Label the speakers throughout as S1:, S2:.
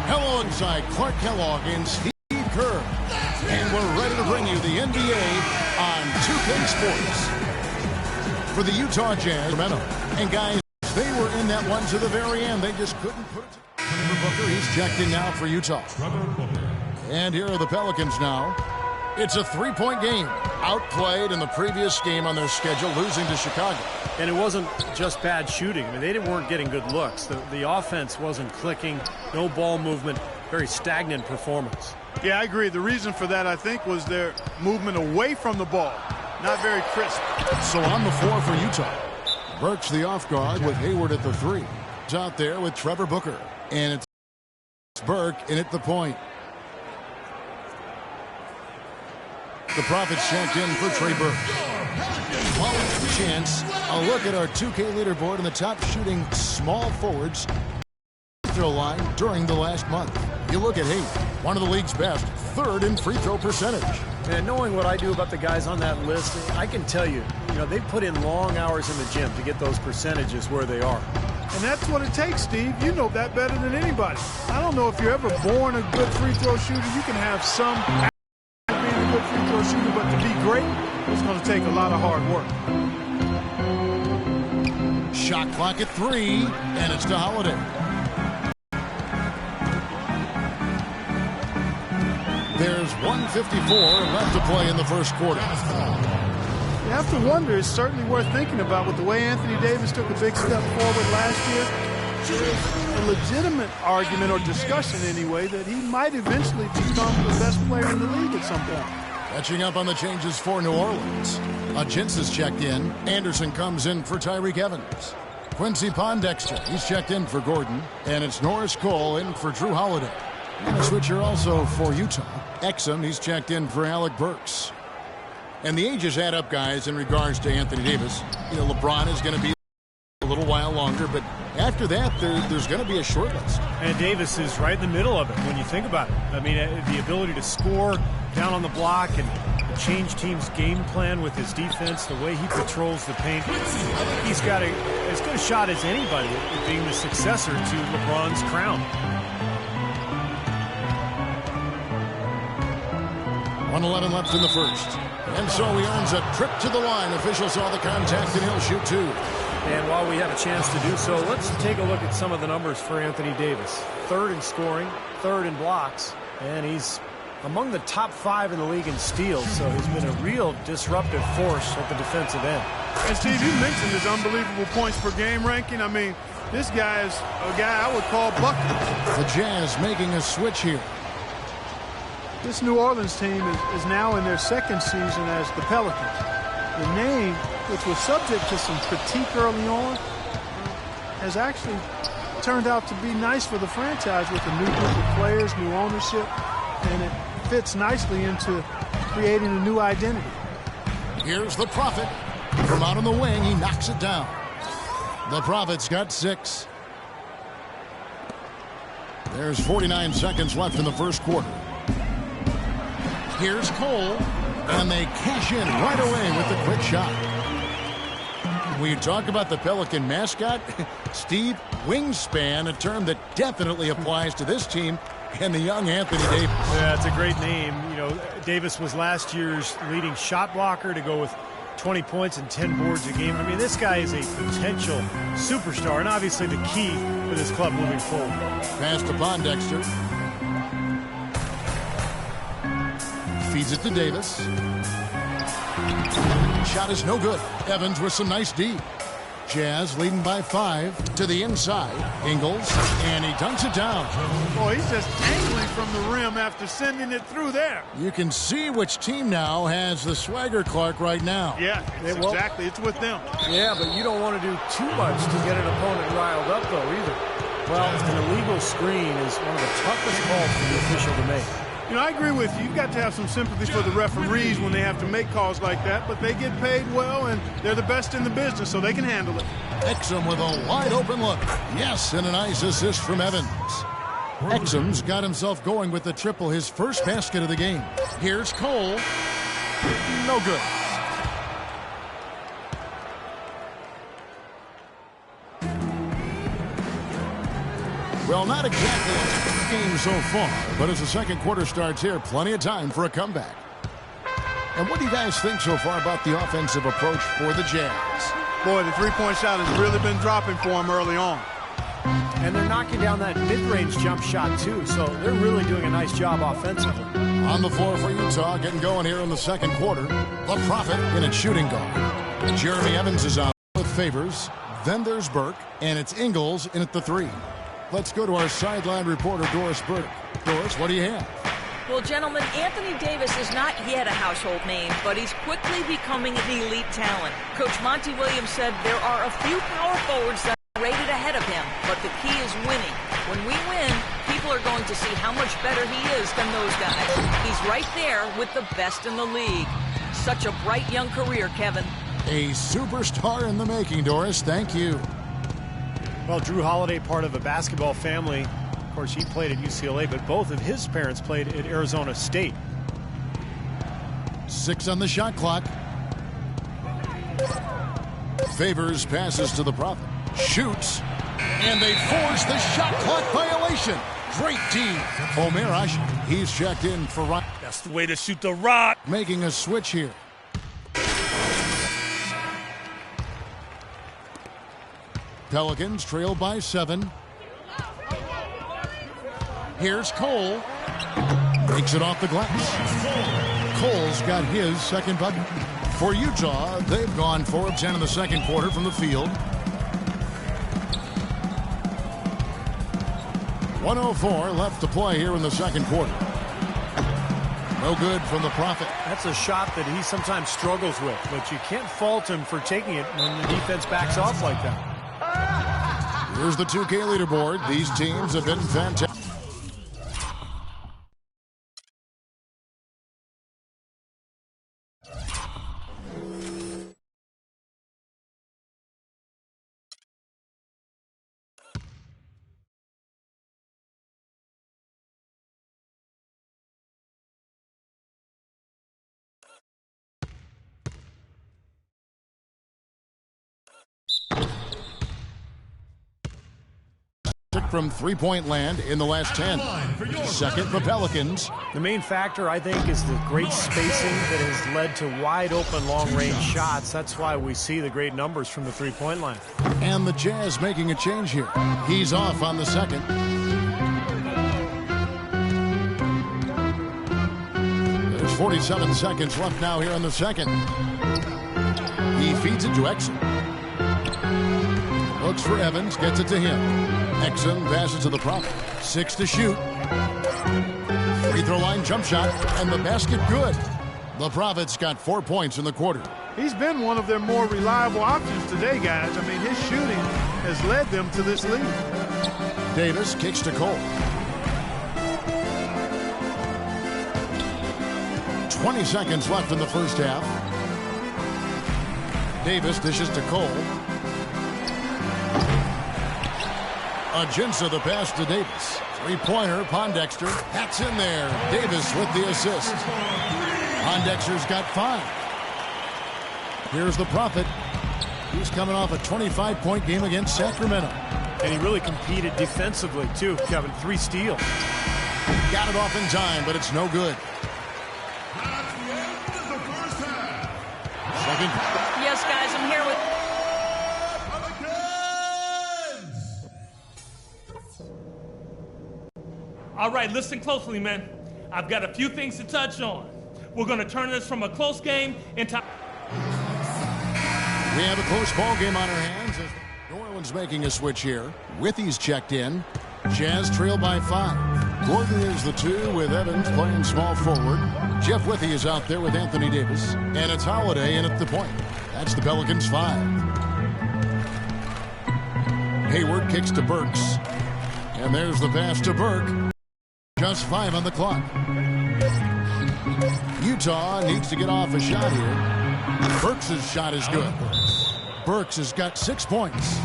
S1: Alongside Clark Kellogg and Steve Kerr. And we're ready to bring you the NBA on 2K Sports. For the Utah Jazz, and guys, they were in that one to the very end. They just couldn't put it to Trevor Booker. He's checked in now for Utah. And here are the Pelicans now. It's a three-point game. Outplayed in the previous game on their schedule, losing to Chicago.
S2: And it wasn't just bad shooting. I mean, they weren't getting good looks. The offense wasn't clicking. No ball movement. Very stagnant performance.
S3: Yeah, I agree. The reason for that, I think, was their movement away from the ball. Not very crisp.
S1: So on the floor for Utah. Burks the off guard with Hayward at the three. He's out there with Trevor Booker. And it's Burke in at the point. The Profits checked in for Trey Burke. Chance, a look at our 2K leaderboard and the top shooting small forwards throw line during the last month. You look at Hayward, one of the league's best, third in free throw percentage.
S2: And knowing what I do about the guys on that list, I can tell you, they put in long hours in the gym to get those percentages where they are.
S3: And that's what it takes, Steve. You know that better than anybody. I don't know if you're ever born a good free throw shooter. You can have some being a good free throw shooter, but to be great, it's going to take a lot of hard work.
S1: Shot clock at 3, and it's to Holiday. There's 1:54 left to play in the first quarter.
S3: You have to wonder, it's certainly worth thinking about with the way Anthony Davis took a big step forward last year. There's a legitimate argument or discussion anyway that he might eventually become the best player in the league at some point.
S1: Catching up on the changes for New Orleans. Jintz is checked in. Anderson comes in for Tyreek Evans. Quincy Pondexter, he's checked in for Gordon. And it's Norris Cole in for Drew Holiday. And a switcher also for Utah. Exum, he's checked in for Alec Burks. And the ages add up, guys, in regards to Anthony Davis. LeBron is going to be a little while longer, but after that, there's going to be a short list.
S2: And Davis is right in the middle of it when you think about it. I mean, the ability to score down on the block and change teams' game plan with his defense, the way he patrols the paint. I think he's got as good a shot as anybody at being the successor to LeBron's crown.
S1: 1:11 left in the first. And so he earns a trip to the line. Officials saw the contact, and he'll shoot two.
S2: And while we have a chance to do so, let's take a look at some of the numbers for Anthony Davis. Third in scoring, third in blocks, and he's among the top 5 in the league in steals, so he's been a real disruptive force at the defensive end.
S3: And Steve, you mentioned his unbelievable points per game ranking. I mean, this guy is a guy I would call bucket.
S1: The Jazz making a switch here.
S3: This New Orleans team is now in their second season as the Pelicans. The name, which was subject to some critique early on, has actually turned out to be nice for the franchise with a new group of players, new ownership, and it fits nicely into creating a new identity.
S1: Here's the Prophet. From out on the wing, he knocks it down. The Prophet's got 6. There's 49 seconds left in the first quarter. Here's Cole, and they cash in right away with the quick shot. When you talk about the Pelican mascot, Steve, wingspan, a term that definitely applies to this team and the young Anthony Davis.
S2: Yeah, it's a great name. Davis was last year's leading shot blocker to go with 20 points and 10 boards a game. I mean, this guy is a potential superstar and obviously the key for this club moving forward.
S1: Pass to Pondexter. Feeds it to Davis. Shot is no good. Evans with some nice D. Jazz leading by 5 to the inside. Ingles, and he dunks it down.
S3: Boy, he's just angling from the rim after sending it through there.
S1: You can see which team now has the swagger, Clark, right now.
S3: Yeah, exactly. It's with them.
S2: Yeah, but you don't want to do too much to get an opponent riled up, though, either. Well, an illegal screen is one of the toughest calls for the official to make.
S3: I agree with you. You've got to have some sympathy for the referees when they have to make calls like that, but they get paid well, and they're the best in the business, so they can handle it.
S1: Exum with a wide-open look. Yes, and a nice assist from Evans. Exum's got himself going with the triple, his first basket of the game. Here's Cole. No good. Well, not exactly a game so far, but as the second quarter starts here, plenty of time for a comeback. And what do you guys think so far about the offensive approach for the Jazz?
S3: Boy, the three-point shot has really been dropping for them early on.
S2: And they're knocking down that mid-range jump shot, too, so they're really doing a nice job offensively.
S1: On the floor for Utah, getting going here in the second quarter. The Prophet in its shooting guard. Jeremy Evans is out with Favors. Then there's Burke, and it's Ingles in at the 3. Let's go to our sideline reporter, Doris Burke. Doris, what do you have?
S4: Well, gentlemen, Anthony Davis is not yet a household name, but he's quickly becoming an elite talent. Coach Monty Williams said there are a few power forwards that are rated ahead of him, but the key is winning. When we win, people are going to see how much better he is than those guys. He's right there with the best in the league. Such a bright young career, Kevin.
S1: A superstar in the making, Doris. Thank you.
S2: Well, Drew Holiday, part of a basketball family. Of course, he played at UCLA, but both of his parents played at Arizona State.
S1: 6 on the shot clock. Favors passes to the Prophet. Shoots. And they force the shot clock violation. Great team. Omer Ashi, he's checked in for Rock.
S5: That's the way to shoot the rock.
S1: Making a switch here. Pelicans trail by 7. Here's Cole. Makes it off the glass. Cole's got his second bucket. For Utah, they've gone 4 of 10 in the second quarter from the field. 1:04 left to play here in the second quarter. No good from the Prophet.
S2: That's a shot that he sometimes struggles with, but you can't fault him for taking it when the defense backs off like that.
S1: Here's the 2K leaderboard. These teams have been fantastic. From three-point land in the last 10. Second, the Pelicans.
S2: The main factor, I think, is the great spacing that has led to wide-open, long-range shots. That's why we see the great numbers from the three-point line.
S1: And the Jazz making a change here. He's off on the second. There's 47 seconds left now here in the second. He feeds it to Exum. Looks for Evans, gets it to him. Exum passes to the Prophet. 6 to shoot. Free throw line jump shot, and the basket good. The Prophet's got 4 points in the quarter.
S3: He's been one of their more reliable options today, guys. I mean, his shooting has led them to this lead.
S1: Davis kicks to Cole. 20 seconds left in the first half. Davis dishes to Cole. Ajinça the pass to Davis. Three-pointer, Pondexter. That's in there. Davis with the assist. Pondexter's got 5. Here's the Prophet. He's coming off a 25-point game against Sacramento.
S2: And he really competed defensively, too, Kevin. 3 steals.
S1: Got it off in time, but it's no good. Second.
S4: Yes, guys, I'm here with...
S5: All right, listen closely, man. I've got a few things to touch on. We're going to turn this from a close game into...
S1: We have a close ball game on our hands as New Orleans making a switch here. Withy's checked in. Jazz trail by 5. Gordon is the 2 with Evans playing small forward. Jeff Withy is out there with Anthony Davis. And it's Holiday in at the point. That's the Pelicans 5. Hayward kicks to Burks. And there's the pass to Burke. Just 5 on the clock. Utah needs to get off a shot here. Burks' shot is good. Burks has got 6 points.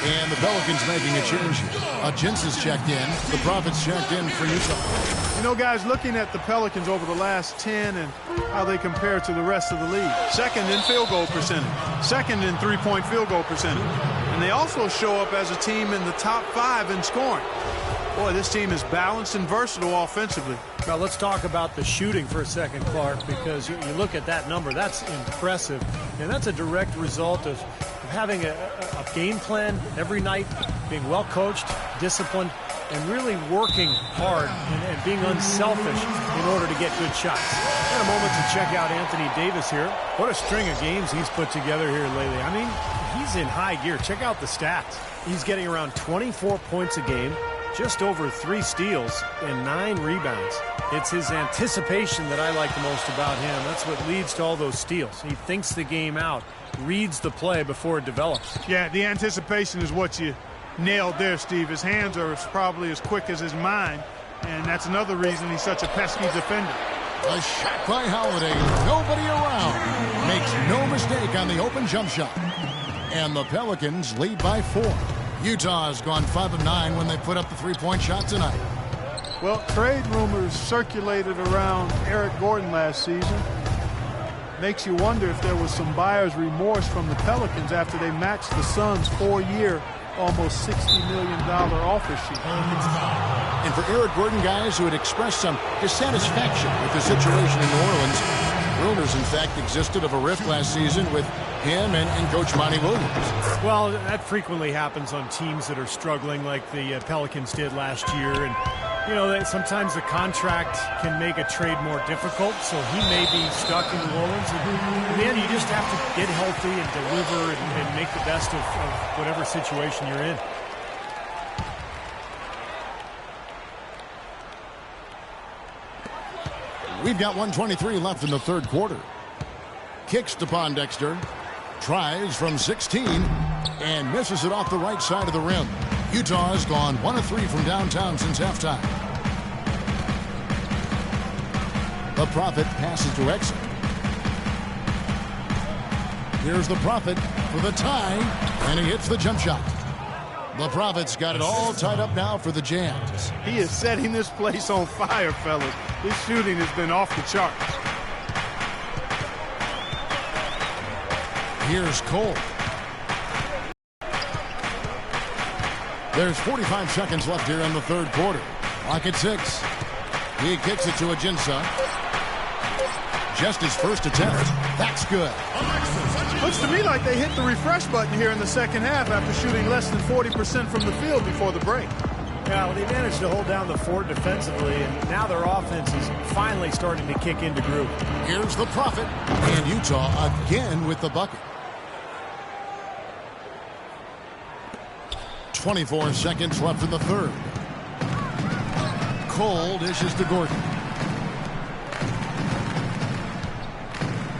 S1: And the Pelicans making a change here. Jins is checked in. The Prophets checked in for Utah.
S3: You know, guys, looking at the Pelicans over the last 10 and how they compare to the rest of the league. Second in field goal percentage. Second in three-point field goal percentage. And they also show up as a team in the top 5 in scoring. Boy, this team is balanced and versatile offensively.
S2: Now, let's talk about the shooting for a second, Clark, because you look at that number. That's impressive. And that's a direct result of having a game plan every night, being well coached, disciplined, and really working hard and being unselfish in order to get good shots. And a moment to check out Anthony Davis here. What a string of games he's put together here lately. I mean, he's in high gear. Check out the stats. He's getting around 24 points a game, just over 3 steals, and 9 rebounds. It's his anticipation that I like the most about him. That's what leads to all those steals. He thinks the game out, reads the play before it develops.
S3: Yeah, the anticipation is what you nailed there, Steve. His hands are probably as quick as his mind, and that's another reason he's such a pesky defender.
S1: A shot by Holiday. Nobody around. Makes no mistake on the open jump shot. And the Pelicans lead by 4. Utah has gone 5 of 9 when they put up the three-point shot tonight.
S3: Well, trade rumors circulated around Eric Gordon last season. Makes you wonder if there was some buyer's remorse from the Pelicans after they matched the Suns' 4-year, almost $60 million offer sheet.
S1: And for Eric Gordon, guys who had expressed some dissatisfaction with the situation in New Orleans, rumors, in fact, existed of a rift last season with him and Coach Monty Williams.
S2: Well, that frequently happens on teams that are struggling like the Pelicans did last year. And, you know, sometimes the contract can make a trade more difficult, so he may be stuck in New Orleans. And then you just have to get healthy and deliver and make the best of whatever situation you're in.
S1: We've got 1:23 left in the third quarter. Kicks to Pondexter. Tries from 16 and misses it off the right side of the rim. Utah has gone 1 of 3 from downtown since halftime. The Prophet passes to Exit. Here's the Prophet for the tie, and he hits the jump shot. The Prophet's got it all tied up now for the Jams.
S3: He is setting this place on fire, fellas. His shooting has been off the charts.
S1: Here's Cole. There's 45 seconds left here in the third quarter. Clock at 6. He kicks it to Ajinça. Just his first attempt. That's good.
S3: Looks to me like they hit the refresh button here in the second half after shooting less than 40% from the field before the break.
S2: Yeah, well, they managed to hold down the fort defensively, and now their offense is finally starting to kick into groove.
S1: Here's the Prophet, and Utah again with the bucket. 24 seconds left in the third. Cole dishes to Gordon.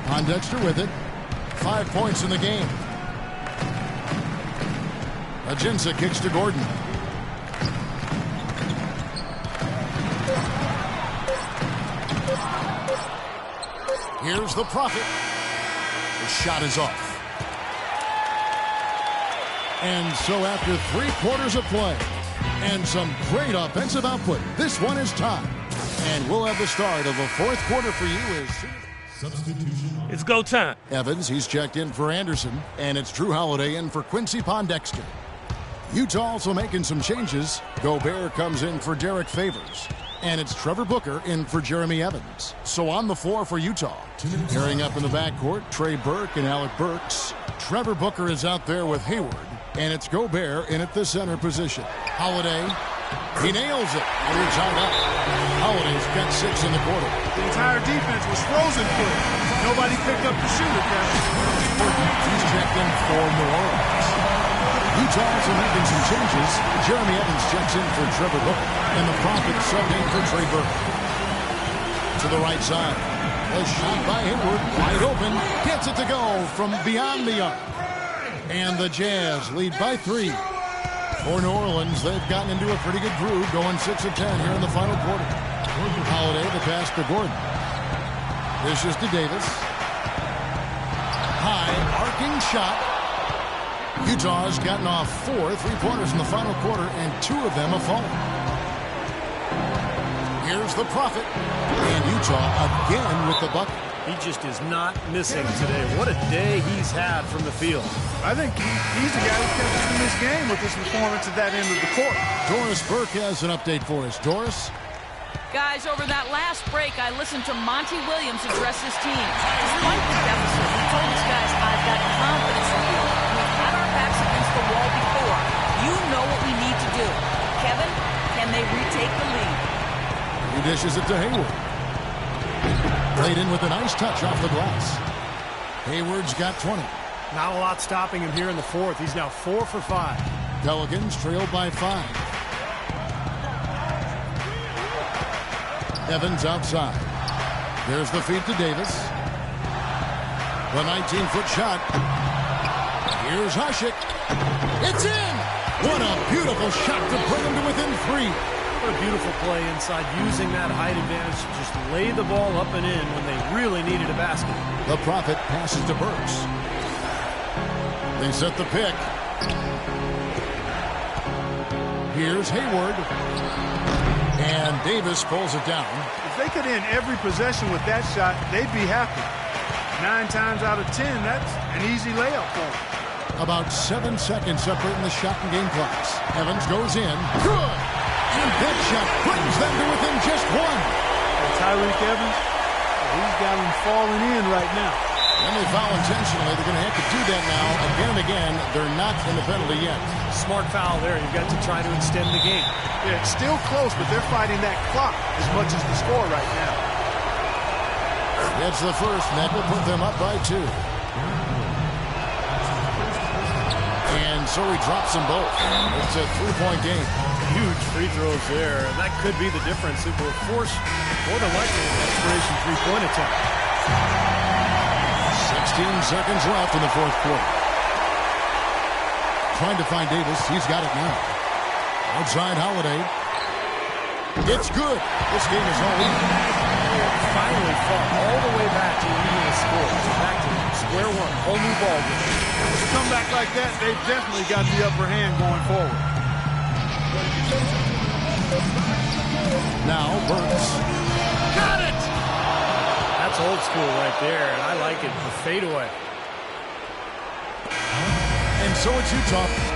S1: Pondexter with it. 5 points in the game. Ajinça kicks to Gordon. Here's the Prophet. The shot is off. And so after 3 quarters of play and some great offensive output, this one is tied. And we'll have the start of the fourth quarter for you as
S5: substitution. It's go time.
S1: Evans, he's checked in for Anderson, and it's Drew Holiday in for Quincy Pondexter. Utah also making some changes. Gobert comes in for Derek Favors. And it's Trevor Booker in for Jeremy Evans. So on the floor for Utah. Pairing up in the backcourt, Trey Burke and Alec Burks. Trevor Booker is out there with Hayward. And it's Gobert in at the center position. Holiday, he nails it. And we're tied up. Holiday's got 6 in the quarter.
S3: The entire defense was frozen for it. Nobody picked up the shooter, Kevin.
S1: He's checked in for New Orleans. Utah also making some changes. Jeremy Evans checks in for Trevor Booker. And the Prophet subbed in for Trey Burke. To the right side. A shot by Hayward. Wide open. Gets it to go from beyond the arc. And the Jazz lead by 3. For New Orleans, they've gotten into a pretty good groove, going 6 of 10 here in the final quarter. Holiday, the pass to Gordon. This is to Davis. High, arcing shot. Utah's gotten off 4 3-pointers in the final quarter, and 2 of them have fallen. Here's the Prophet, and Utah again with the bucket.
S2: He just is not missing today. What a day he's had from the field.
S3: I think he's the guy who kept us in this game with his performance at that end of the court.
S1: Doris Burke has an update for us. Doris?
S4: Guys, over that last break, I listened to Monty Williams address his team. Despite the deficit, he told his guys, I've got confidence in you. We've had our backs against the wall before. You know what we need to do. Kevin, can they retake the lead?
S1: He dishes it to Hayward. Played in with a nice touch off the glass. Hayward's got 20.
S2: Not a lot stopping him here in the fourth. He's now 4 for 5.
S1: Pelicans trailed by 5. Evans outside. There's the feed to Davis. The 19-foot shot. Here's Hasek. It's in! What a beautiful shot to bring him to within 3.
S2: What a beautiful play inside, using that height advantage to just lay the ball up and in when they really needed a basket.
S1: The Prophet passes to Burks. They set the pick. Here's Hayward. And Davis pulls it down.
S3: If they could end every possession with that shot, they'd be happy. 9 times out of 10, that's an easy layup for them.
S1: About 7 seconds separating the shot and game clocks. Evans goes in. Good! And that shot brings them to within just 1.
S3: And Tyreke Evans, he's got him falling in right now.
S1: When they foul intentionally, they're going to have to do that now again and again. They're not in the penalty yet.
S2: Smart foul there. You've got to try to extend the game.
S3: Yeah, it's still close, but they're fighting that clock as much as the score right now.
S1: It's the first, and that will put them up by 2. And so he drops them both. It's a 3-point game.
S2: Huge free throws there. And that could be the difference. It will force, more than likely, an expiration 3-point attempt.
S1: 16 seconds left in the fourth quarter. Trying to find Davis. He's got it now. Outside Holiday. It's good. This game is all even.
S2: Finally fought all the way back to even the score. Back to square one. Whole new ball game.
S3: With a comeback like that, they've definitely got the upper hand going forward.
S1: Now Burks.
S2: Got it! That's old school right there, and I like it. The fadeaway.
S1: And so it's Utah.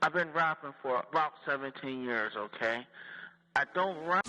S6: I've been rapping for about 17 years, okay? I don't rap.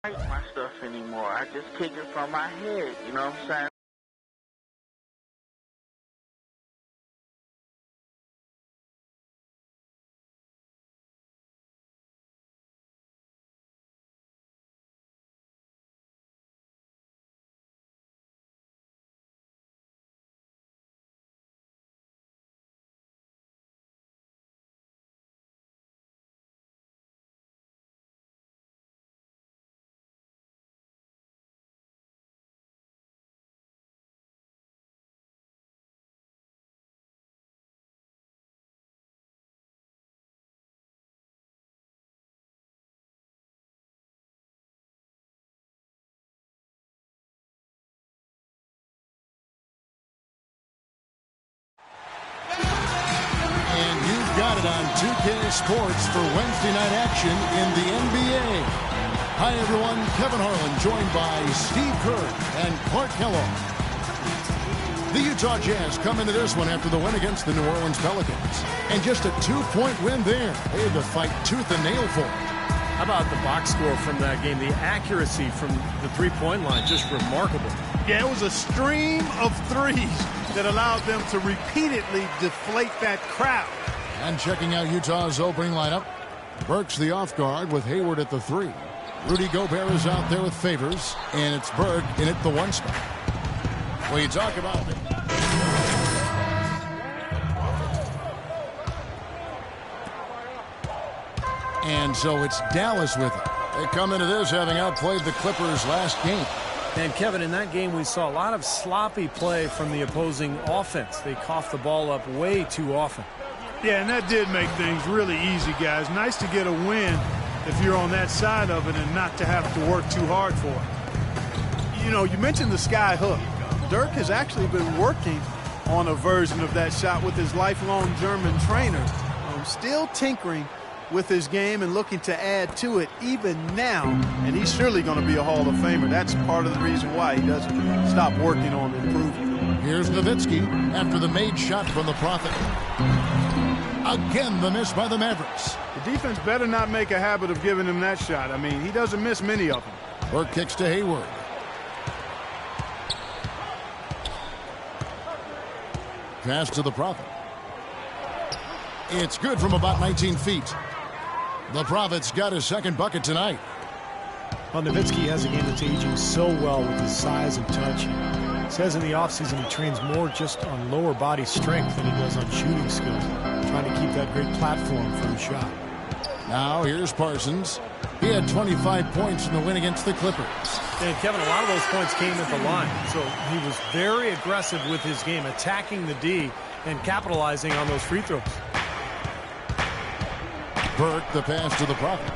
S6: Write my stuff anymore. I just kick it from my head, you know what I'm saying?
S1: started on 2K Sports for Wednesday night action in the NBA. Hi, everyone. Kevin Harlan joined by Steve Kerr and Clark Kellogg. The Utah Jazz come into this one after the win against the New Orleans Pelicans. And just a 2-point win there. They had to fight tooth and nail for it.
S2: How about the box score from that game? The accuracy from the three-point line, just remarkable.
S3: Yeah, it was a stream of threes that allowed them to repeatedly deflate that crowd.
S1: And checking out Utah's opening lineup, Burke's the off guard with Hayward at the 3. Rudy Gobert is out there with Favors, and it's Burke in at the 1 spot. Well, you talk about it. And so it's Dallas with it. They come into this having outplayed the Clippers last game.
S2: And, Kevin, in that game we saw a lot of sloppy play from the opposing offense. They coughed the ball up way too often.
S3: Yeah, and that did make things really easy, guys. Nice to get a win if you're on that side of it and not to have to work too hard for it. You know, you mentioned the sky hook. Dirk has actually been working on a version of that shot with his lifelong German trainer. Still tinkering with his game and looking to add to it even now. And he's surely going to be a Hall of Famer. That's part of the reason why he doesn't stop working on improving.
S1: Here's Nowitzki after the made shot from the Prophet. Again, the miss by the Mavericks.
S3: The defense better not make a habit of giving him that shot. I mean, he doesn't miss many of them.
S1: Burke kicks to Hayward. Pass to the Prophet. It's good from about 19 feet. The Prophet's got his second bucket tonight.
S2: Well, Nowitzki has a game that's aging so well with his size and touch. He says in the offseason he trains more just on lower body strength than he does on shooting skills, trying to keep that great platform for his shot.
S1: Now here's Parsons. He had 25 points in the win against the Clippers.
S2: And Kevin, a lot of those points came at the line. So he was very aggressive with his game, attacking the D and capitalizing on those free throws.
S1: Burke, the pass to the Prophet.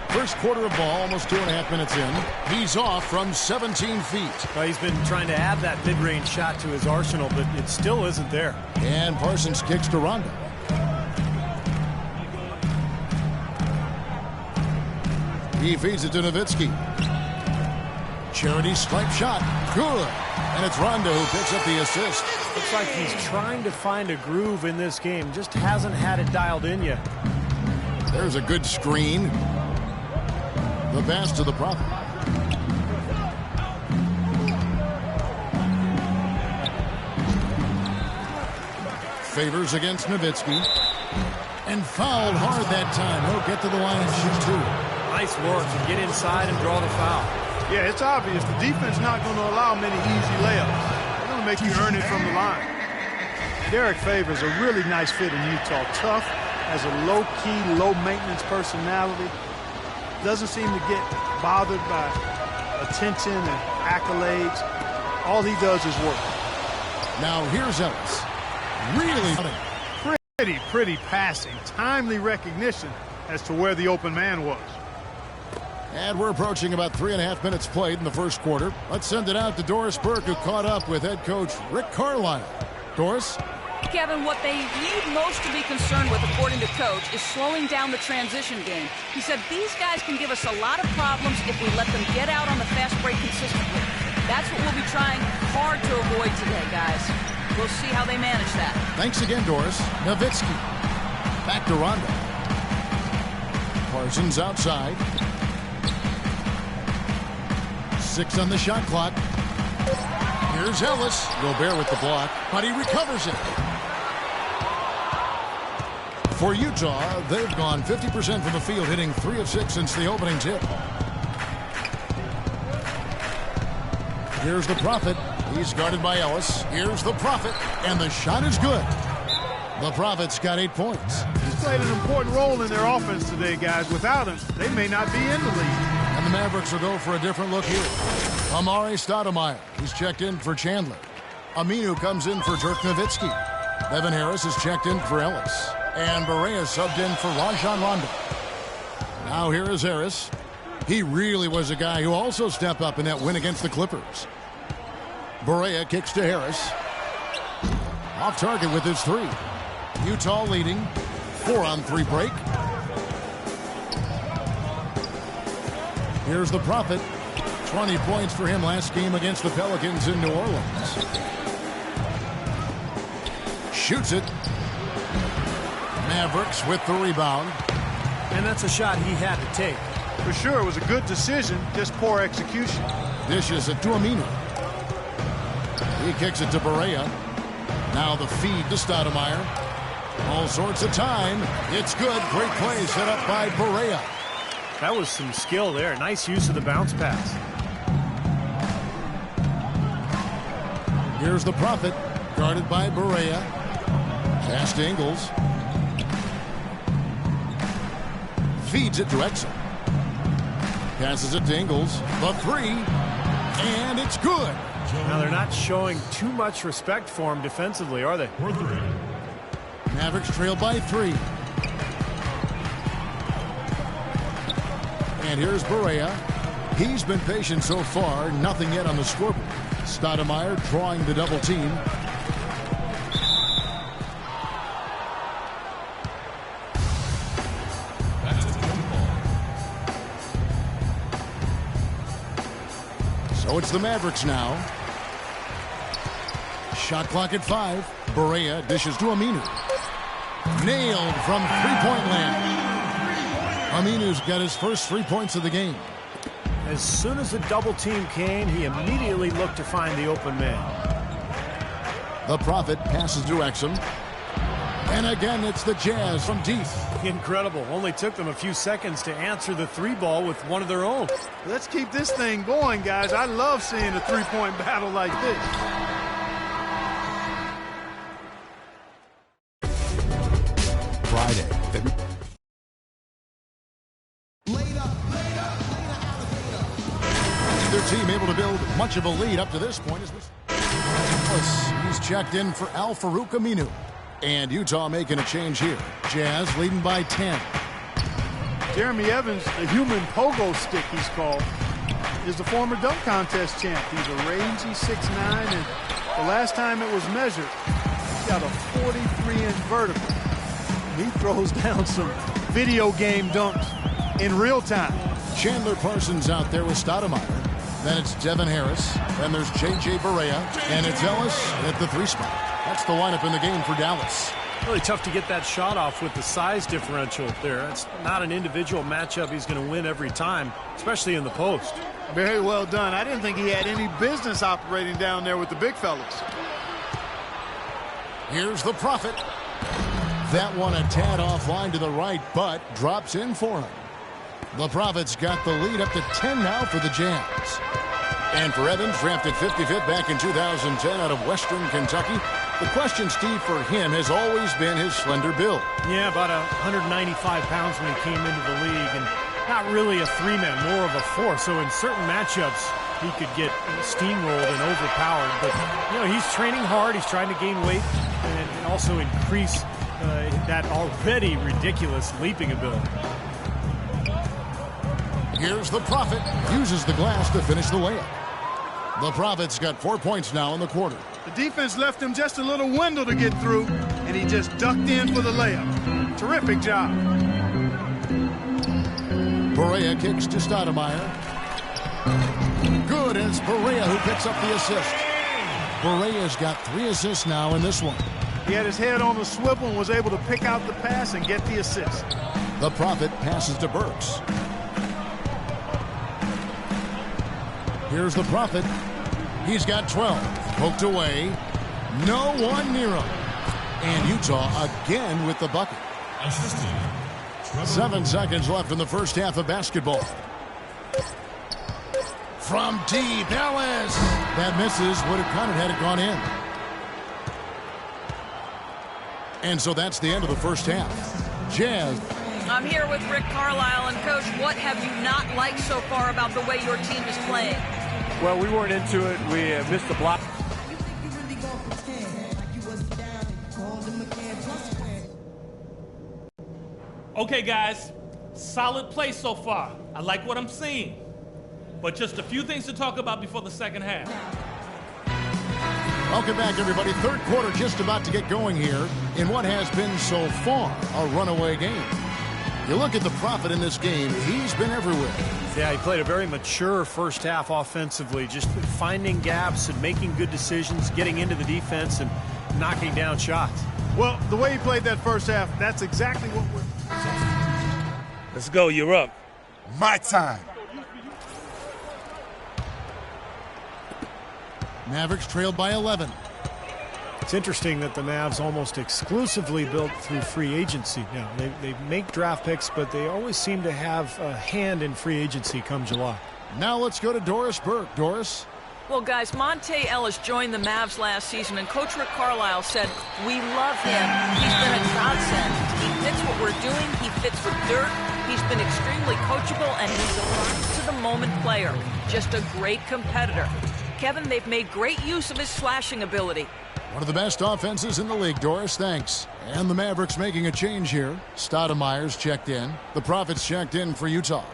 S1: First quarter of ball, almost 2.5 minutes in. He's off from 17 feet.
S2: Well, he's been trying to add that mid-range shot to his arsenal, but it still isn't there.
S1: And Parsons kicks to Rondo. He feeds it to Nowitzki. Charity stripe shot. Good. And it's Rondo who picks up the assist.
S2: Looks like he's trying to find a groove in this game. Just hasn't had it dialed in yet.
S1: There's a good screen. The pass to the Prophet. Favors against Nowitzki. And fouled hard that time. He'll get to the line and shoot 2.
S2: Nice work to get inside and draw the foul.
S3: Yeah, it's obvious. The defense not going to allow many easy layups. They're going to make you earn it from the line. Derek Favors a really nice fit in Utah. Tough, has a low-key, low-maintenance personality. Doesn't seem to get bothered by attention and accolades. All he does is work.
S1: Now here's Ellis. Really
S3: Pretty passing. Timely recognition as to where the open man was.
S1: And we're approaching about 3.5 minutes played in the first quarter. Let's send it out to Doris Burke, who caught up with head coach Rick Carlisle. Doris?
S4: Kevin, what they need most to be concerned with, according to Coach, is slowing down the transition game. He said these guys can give us a lot of problems if we let them get out on the fast break consistently. That's what we'll be trying hard to avoid today, guys. We'll see how they manage that.
S1: Thanks again, Doris. Nowitzki. Back to Rondo. Parsons outside. 6 on the shot clock. Here's Ellis. Gobert with the block, but he recovers it. For Utah, they've gone 50% from the field, hitting 3 of 6 since the opening tip. Here's the Prophet. He's guarded by Ellis. Here's the Prophet, and the shot is good. The Prophet's got 8 points.
S3: He's played an important role in their offense today, guys. Without him, they may not be in the league.
S1: And the Mavericks will go for a different look here. Amari Stoudemire, he's checked in for Chandler. Aminu comes in for Dirk Nowitzki. Evan Harris is checked in for Ellis. And Barea subbed in for Rajon Rondo. Now here is Harris. He really was a guy who also stepped up in that win against the Clippers. Barea kicks to Harris. Off target with his three. Utah leading. 4-on-3 break. Here's the Prophet. 20 points for him last game against the Pelicans in New Orleans. Shoots it. Mavericks with the rebound.
S2: And that's a shot he had to take.
S3: For sure, it was a good decision, just poor execution.
S1: Dishes it to Aminu. He kicks it to Barea. Now the feed to Stoudemire. All sorts of time. It's good. Great play set up by Barea.
S2: That was some skill there. Nice use of the bounce pass.
S1: Here's the Prophet, guarded by Barea. Pass to Ingles. Feeds it to Exum. Passes it to Ingles. The three. And it's good.
S2: Now they're not showing too much respect for him defensively, are they?
S1: Mavericks trail by 3. And here's Barea. He's been patient so far. Nothing yet on the scoreboard. Stoudemire drawing the double team. So it's the Mavericks now. Shot clock at 5. Barea dishes to Aminu. Nailed from three-point land. Aminu's got his first 3 points of the game.
S2: As soon as the double team came, he immediately looked to find the open man.
S1: The Prophet passes to Exum. And again, it's the Jazz from deep.
S2: Incredible. Only took them a few seconds to answer the three ball with one of their own.
S3: Let's keep this thing going, guys. I love seeing a three-point battle like this.
S1: Friday. Neither team able to build much of a lead up to this point. He's checked in for Al-Farouq Aminu. And Utah making a change here. Jazz leading by 10.
S3: Jeremy Evans, the human pogo stick he's called, is the former dunk contest champ. He's a rangy 6'9", and the last time it was measured, he got a 43-inch vertical. He throws down some video game dunks in real time.
S1: Chandler Parsons out there with Stoudemire. Then it's Devin Harris. Then there's J.J. Barea. And it's Ellis at the 3 spot. That's the lineup in the game for Dallas.
S2: Really tough to get that shot off with the size differential there. It's not an individual matchup he's going to win every time, especially in the post.
S3: Very well done. I didn't think he had any business operating down there with the big fellas.
S1: Here's the Prophet. That one a tad offline to the right, but drops in for him. The Prophet's got the lead up to 10 now for the Jazz. And for Evans, drafted 55th back in 2010 out of Western Kentucky. The question, Steve, for him has always been his slender build.
S2: Yeah, about 195 pounds when he came into the league, and not really a 3-man, more of a 4. So in certain matchups, he could get steamrolled and overpowered. But, you know, he's training hard. He's trying to gain weight and also increase that already ridiculous leaping ability.
S1: Here's the Prophet. Uses the glass to finish the layup. The Prophet's got 4 points now in the quarter.
S3: The defense left him just a little window to get through, and he just ducked in for the layup. Terrific job.
S1: Barea kicks to Stoudemire. Good, and it's Barea who picks up the assist. Barea's got 3 assists now in this one.
S3: He had his head on the swivel and was able to pick out the pass and get the assist.
S1: The Prophet passes to Burks. Here's the Prophet. He's got 12. Poked away. No one near him. And Utah again with the bucket. 7 seconds left in the first half of basketball. From deep, Ellis. That misses. Would have counted had it gone in. And so that's the end of the first half. Jazz.
S4: I'm here with Rick Carlisle. And, Coach, what have you not liked so far about the way your team is playing?
S7: Well, we weren't into it. We missed the block.
S5: Okay, guys, solid play so far. I like what I'm seeing. But just a few things to talk about before the second half.
S1: Welcome back, everybody. Third quarter just about to get going here in what has been so far a runaway game. You look at the Prophet in this game, he's been everywhere.
S2: Yeah, he played a very mature first half offensively, just finding gaps and making good decisions, getting into the defense and knocking down shots.
S3: Well, the way he played that first half, that's exactly what we're...
S5: Let's go. You're up.
S8: My time.
S1: Mavericks trailed by 11.
S2: It's interesting that the Mavs almost exclusively built through free agency. Now, they make draft picks, but they always seem to have a hand in free agency come July.
S1: Now let's go to Doris Burke. Doris?
S4: Well, guys, Monte Ellis joined the Mavs last season, and Coach Rick Carlisle said, "We love him. He's been a godsend. He fits what we're doing. He fits with dirt. He's been extremely coachable, and he's a rise-to-the-moment player. Just a great competitor." Kevin, they've made great use of his slashing ability.
S1: One of the best offenses in the league, Doris. Thanks. And the Mavericks making a change here. Stoudemire's checked in. The Prophets checked in for Utah.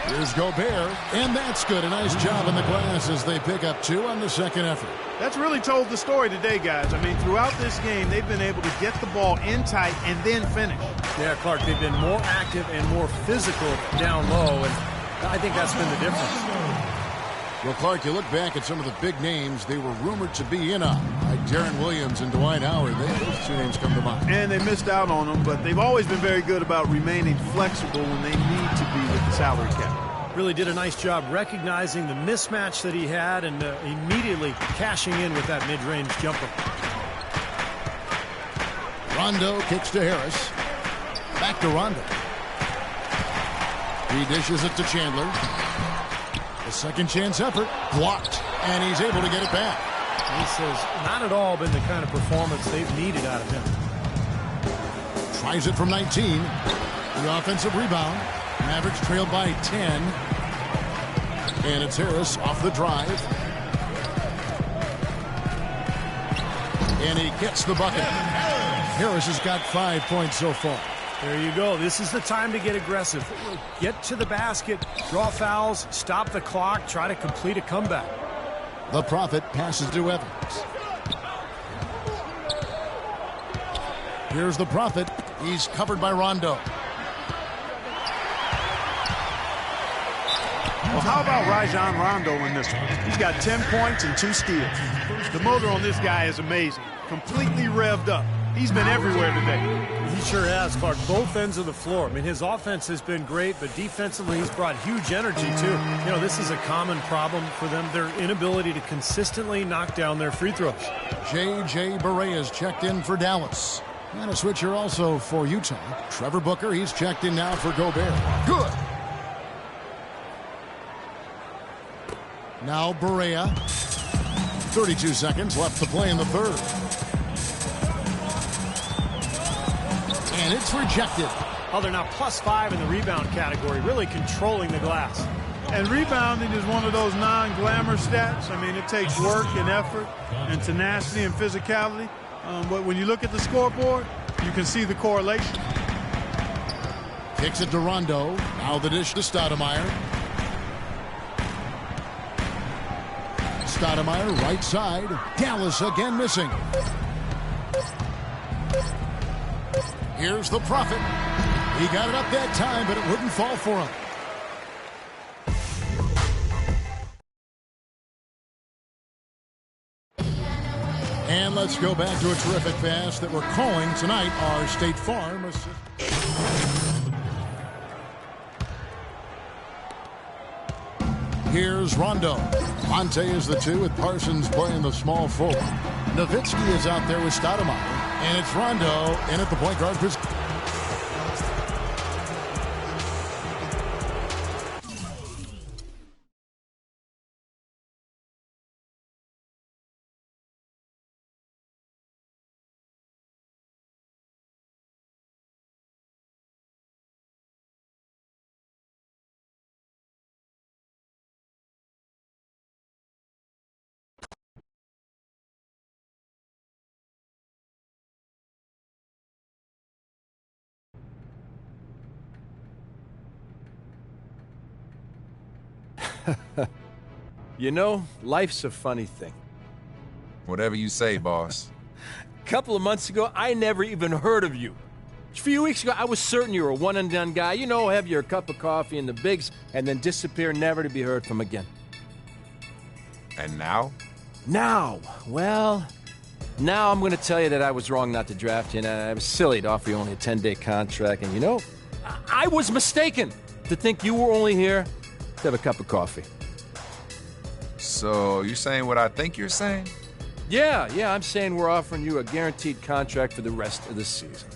S1: Here's Gobert, and that's good. A nice job in the glass as they pick up 2 on the second effort.
S3: That's really told the story today, guys. I mean, throughout this game, they've been able to get the ball in tight and then finish.
S2: Yeah, Clark, they've been more active and more physical down low, and I think that's been the difference.
S1: Well, Clark, you look back at some of the big names they were rumored to be in on, like Darren Williams and Dwight Howard. Those 2 names come to mind.
S3: And they missed out on them, but they've always been very good about remaining flexible when they need to be with the salary cap.
S2: Really did a nice job recognizing the mismatch that he had and immediately cashing in with that mid-range jumper.
S1: Rondo kicks to Harris. Back to Rondo. He dishes it to Chandler. The second chance effort blocked, and he's able to get it back.
S2: He says not at all been the kind of performance they've needed out of him.
S1: Tries it from 19. The offensive rebound. Mavericks trailed by 10. And it's Harris off the drive. And he gets the bucket. Harris has got 5 points so far.
S2: There you go. This is the time to get aggressive. Get to the basket, draw fouls, stop the clock, try to complete a comeback.
S1: The Prophet passes to Evans. Here's the Prophet. He's covered by Rondo.
S3: Well, how about Rajon Rondo in this one? He's got 10 points and 2 steals. The motor on this guy is amazing. Completely revved up. He's been everywhere today.
S2: He sure has, Clark. Both ends of the floor. I mean, his offense has been great, but defensively he's brought huge energy, too. You know, this is a common problem for them, their inability to consistently knock down their free throws.
S1: J.J. Barea is checked in for Dallas. And a switcher also for Utah. Trevor Booker, he's checked in now for Gobert. Good. Now Barea. 32 seconds left to play in the third. And it's rejected.
S2: Oh, they're now +5 in the rebound category, really controlling the glass.
S3: And rebounding is one of those non-glamour stats. I mean, it takes work and effort and tenacity and physicality. But when you look at the scoreboard, you can see the correlation.
S1: Kicks it to Rondo. Now the dish to Stoudemire. Stoudemire, right side. Dallas again missing. Here's the Prophet. He got it up that time, but it wouldn't fall for him. And let's go back to a terrific pass that we're calling tonight, our State Farm assistant. Here's Rondo. Monte is the 2 with Parsons playing the small forward. Nowitzki is out there with Stoudemire. And it's Rondo in at the point guard position.
S7: You know, life's a funny thing.
S8: Whatever you say, boss.
S7: A couple of months ago, I never even heard of you. A few weeks ago, I was certain you were a one-and-done guy. You know, have your cup of coffee in the bigs, and then disappear, never to be heard from again.
S8: And now?
S7: Now, well, now I'm going to tell you that I was wrong not to draft you, and I was silly to offer you only a 10-day contract, and you know, I was mistaken to think you were only here to have a cup of coffee.
S8: So, you saying what I think you're saying?
S7: Yeah, I'm saying we're offering you a guaranteed contract for the rest of the season.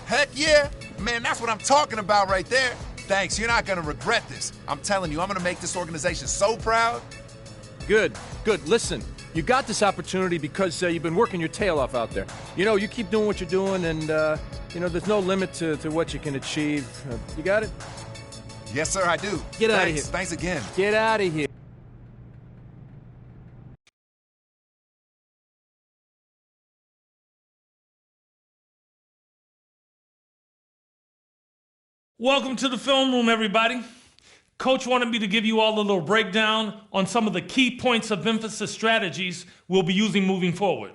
S8: Heck yeah! Man, that's what I'm talking about right there. Thanks, you're not gonna regret this. I'm telling you, I'm gonna make this organization so proud.
S7: Good. Listen, you got this opportunity because you've been working your tail off out there. You know, you keep doing what you're doing, and, you know, there's no limit to what you can achieve. You got it?
S8: Yes, sir, I do.
S7: Get out of here.
S8: Thanks again.
S7: Get out of here.
S5: Welcome to the film room, everybody. Coach wanted me to give you all a little breakdown on some of the key points of emphasis strategies we'll be using moving forward.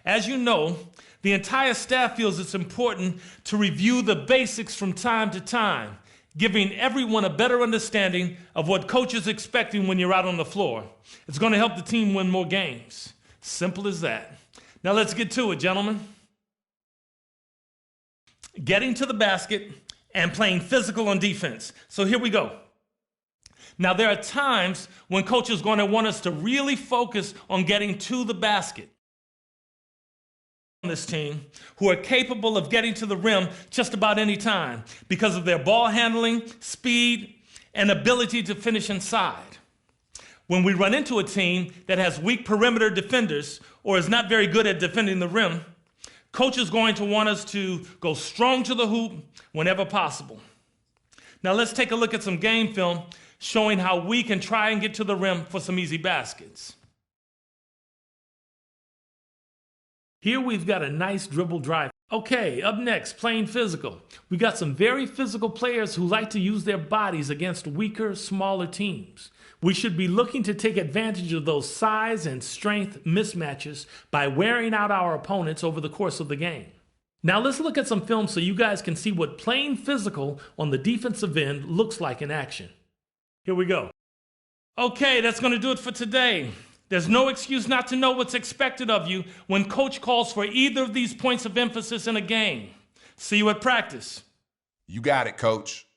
S5: As you know, the entire staff feels it's important to review the basics from time to time, giving everyone a better understanding of what coach is expecting when you're out on the floor. It's going to help the team win more games. Simple as that. Now let's get to it, gentlemen. Getting to the basket and playing physical on defense. So here we go. Now there are times when coach is going to want us to really focus on getting to the basket. On this team who are capable of getting to the rim just about any time because of their ball handling, speed, and ability to finish inside. When we run into a team that has weak perimeter defenders or is not very good at defending the rim, coach is going to want us to go strong to the hoop whenever possible. Now let's take a look at some game film showing how we can try and get to the rim for some easy baskets. Here we've got a nice dribble drive. Okay, up next, playing physical. We got some very physical players who like to use their bodies against weaker, smaller teams. We should be looking to take advantage of those size and strength mismatches by wearing out our opponents over the course of the game. Now let's look at some film so you guys can see what playing physical on the defensive end looks like in action. Here we go. Okay, that's going to do it for today. There's no excuse not to know what's expected of you when coach calls for either of these points of emphasis in a game. See you at practice.
S8: You got it, coach.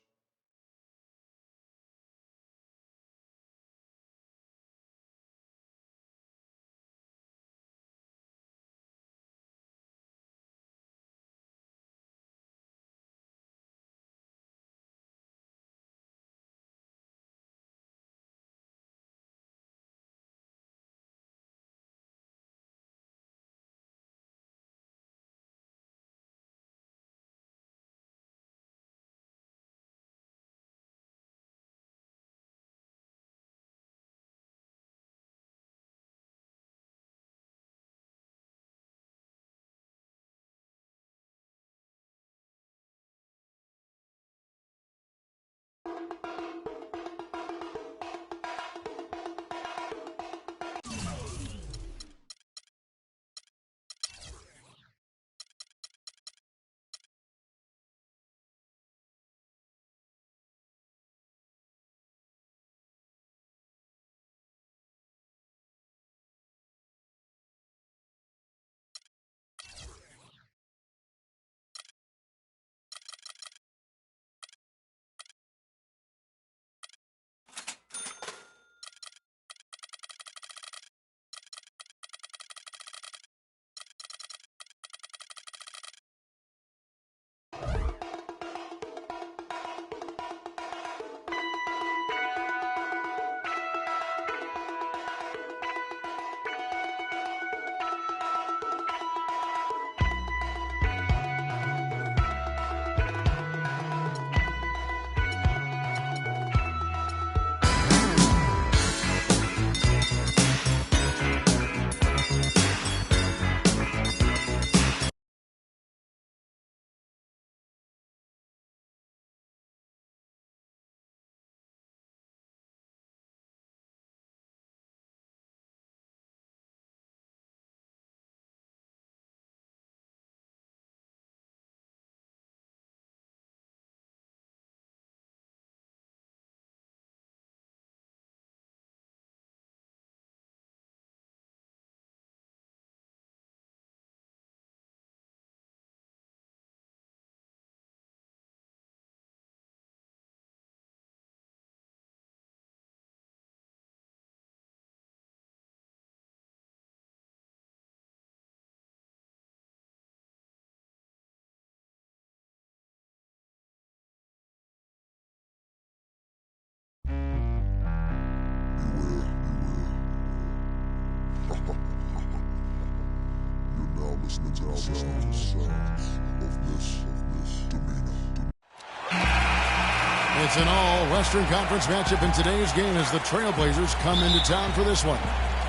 S1: It's an all-Western Conference matchup in today's game as the Trailblazers come into town for this one.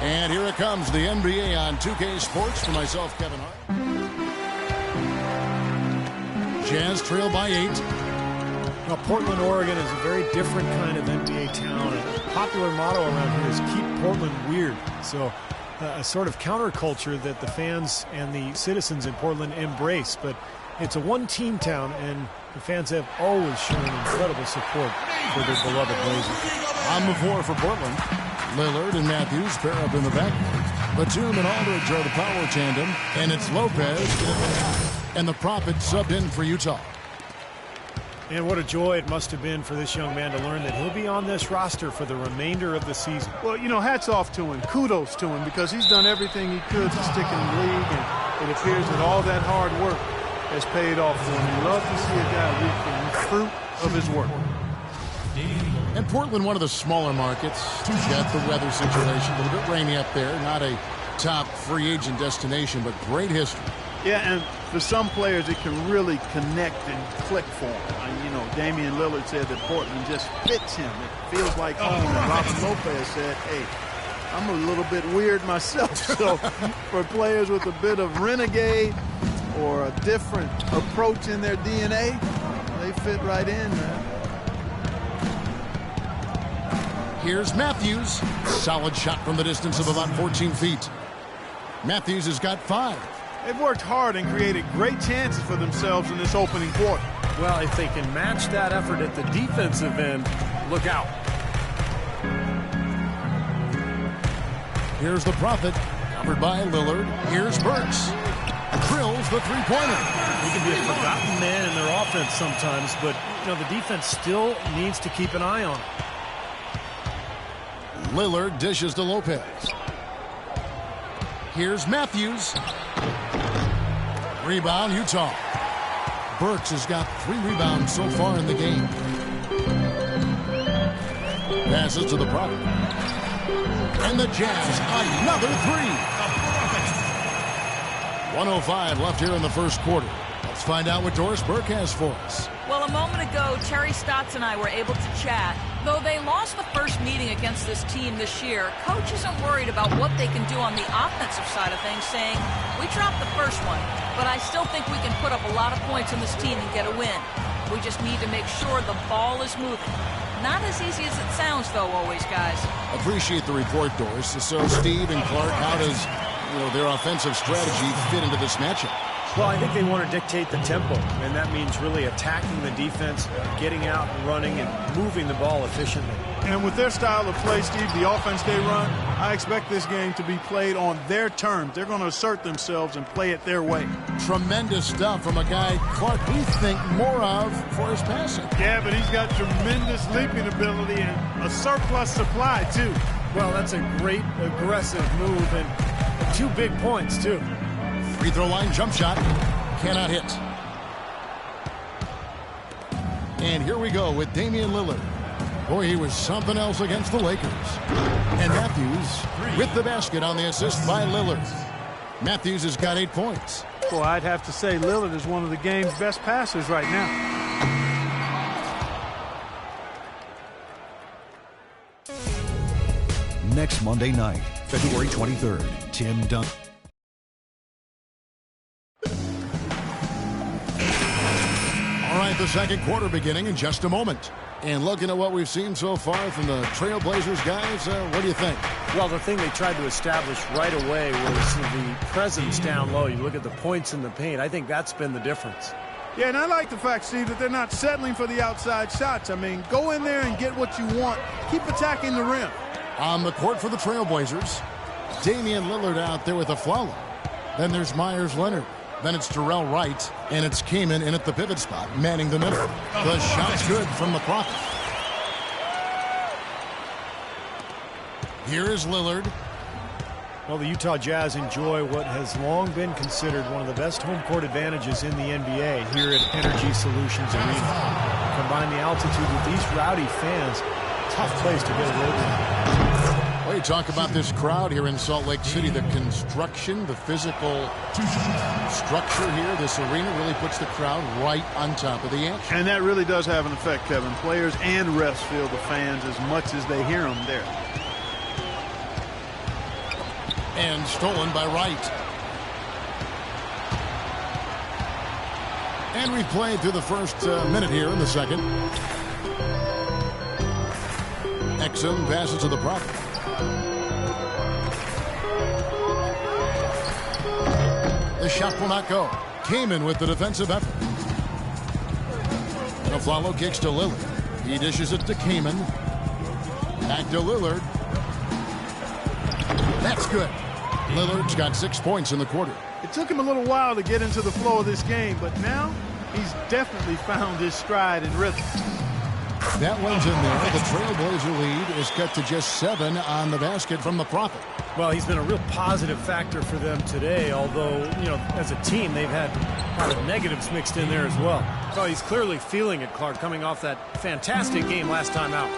S1: And here it comes, the NBA on 2K Sports for myself, Kevin Hart. Jazz trail by 8.
S2: Now, Portland, Oregon is a very different kind of NBA town. A popular motto around here is keep Portland weird. So a sort of counterculture that the fans and the citizens in Portland embrace. But it's a one-team town, and the fans have always shown incredible support for their beloved Blazers.
S1: On the floor for Portland, Lillard and Matthews pair up in the backcourt. Batum and Aldridge are the power tandem, and it's Lopez and the Prophet subbed in for Utah.
S2: And what a joy it must have been for this young man to learn that he'll be on this roster for the remainder of the season.
S3: Well, you know, hats off to him. Kudos to him because he's done everything he could to stick in the league, and it appears that all that hard work has paid off for him. You love to see a guy reap the fruit of his work.
S1: And Portland, one of the smaller markets. You've got the weather situation, a little bit rainy up there. Not a top free agent destination, but great history.
S3: Yeah, and for some players, it can really connect and click for them. You know, Damian Lillard said that Portland just fits him. It feels like home. And Robin Lopez said, hey, I'm a little bit weird myself. So for players with a bit of renegade or a different approach in their DNA, they fit right in, man.
S1: Here's Matthews. Solid shot from the distance of about 14 feet. Matthews has got 5.
S3: They've worked hard and created great chances for themselves in this opening quarter.
S2: Well, if they can match that effort at the defensive end, look out.
S1: Here's the Prophet, covered by Lillard. Here's Burks. Drills the three-pointer.
S2: He can be a forgotten man in their offense sometimes, but you know the defense still needs to keep an eye on him.
S1: Lillard dishes to Lopez. Here's Matthews. Rebound, Utah. Burks has got 3 rebounds so far in the game. Passes to the Prophet. And the Jazz, another 3. 1:05 left here in the first quarter. Let's find out what Doris Burke has for us.
S4: Well, a moment ago, Terry Stotts and I were able to chat. Though they lost the first meeting against this team this year, Coach isn't worried about what they can do on the offensive side of things, saying, we dropped the first one, but I still think we can put up a lot of points in this team and get a win. We just need to make sure the ball is moving. Not as easy as it sounds, though, always, guys.
S1: Appreciate the report, Doris. So, Steve and Clark, how does their offensive strategy fit into this matchup?
S2: Well, I think they want to dictate the tempo, and that means really attacking the defense, getting out and running, and moving the ball efficiently.
S3: And with their style of play, Steve, the offense they run, I expect this game to be played on their terms. They're going to assert themselves and play it their way.
S1: Tremendous stuff from a guy, Clark, we think more of for his passing.
S3: Yeah, but he's got tremendous leaping ability and a surplus supply, too.
S2: Well, that's a great aggressive move, and 2 big points, too.
S1: Free throw line jump shot. Cannot hit. And here we go with Damian Lillard. Boy, he was something else against the Lakers. And Matthews with the basket on the assist by Lillard. Matthews has got 8 points.
S3: Boy, I'd have to say Lillard is one of the game's best passers right now.
S9: Next Monday night, February 23rd, Tim Duncan.
S1: All right, the second quarter beginning in just a moment. And looking at what we've seen so far from the Trailblazers guys, what do you think?
S2: Well, the thing they tried to establish right away was the presence down low. You look at the points in the paint. I think that's been the difference.
S3: Yeah, and I like the fact, Steve, that they're not settling for the outside shots. I mean, go in there and get what you want. Keep attacking the rim.
S1: On the court for the Trailblazers, Damian Lillard out there with a foul. Then there's Myers Leonard. Then it's Terrell Wright, and it's Kaman in at the pivot spot, manning the middle. The shot's good from the Prophet. Here is Lillard.
S2: Well, the Utah Jazz enjoy what has long been considered one of the best home court advantages in the NBA here at Energy Solutions Arena. Combine the altitude with these rowdy fans, tough place to get a road run.
S1: Well, Gary, talk about this crowd here in Salt Lake City. The construction, the physical structure here, this arena really puts the crowd right on top of the action.
S3: And that really does have an effect, Kevin. Players and refs feel the fans as much as they hear them there.
S1: And stolen by Wright. And we've played through the first minute here in the second. Exum passes to the Prophet. The shot will not go. Kamen with the defensive effort. And Aflalo kicks to Lillard. He dishes it to Kamen. Back to Lillard. That's good. Lillard's got 6 points in the quarter.
S3: It took him a little while to get into the flow of this game, but now he's definitely found his stride and rhythm.
S1: That one's in there. The Trailblazer lead is cut to just 7 on the basket from the Prophet.
S2: Well, he's been a real positive factor for them today, although, you know, as a team, they've had a lot of negatives mixed in there as well. So he's clearly feeling it, Clark, coming off that fantastic game last time out.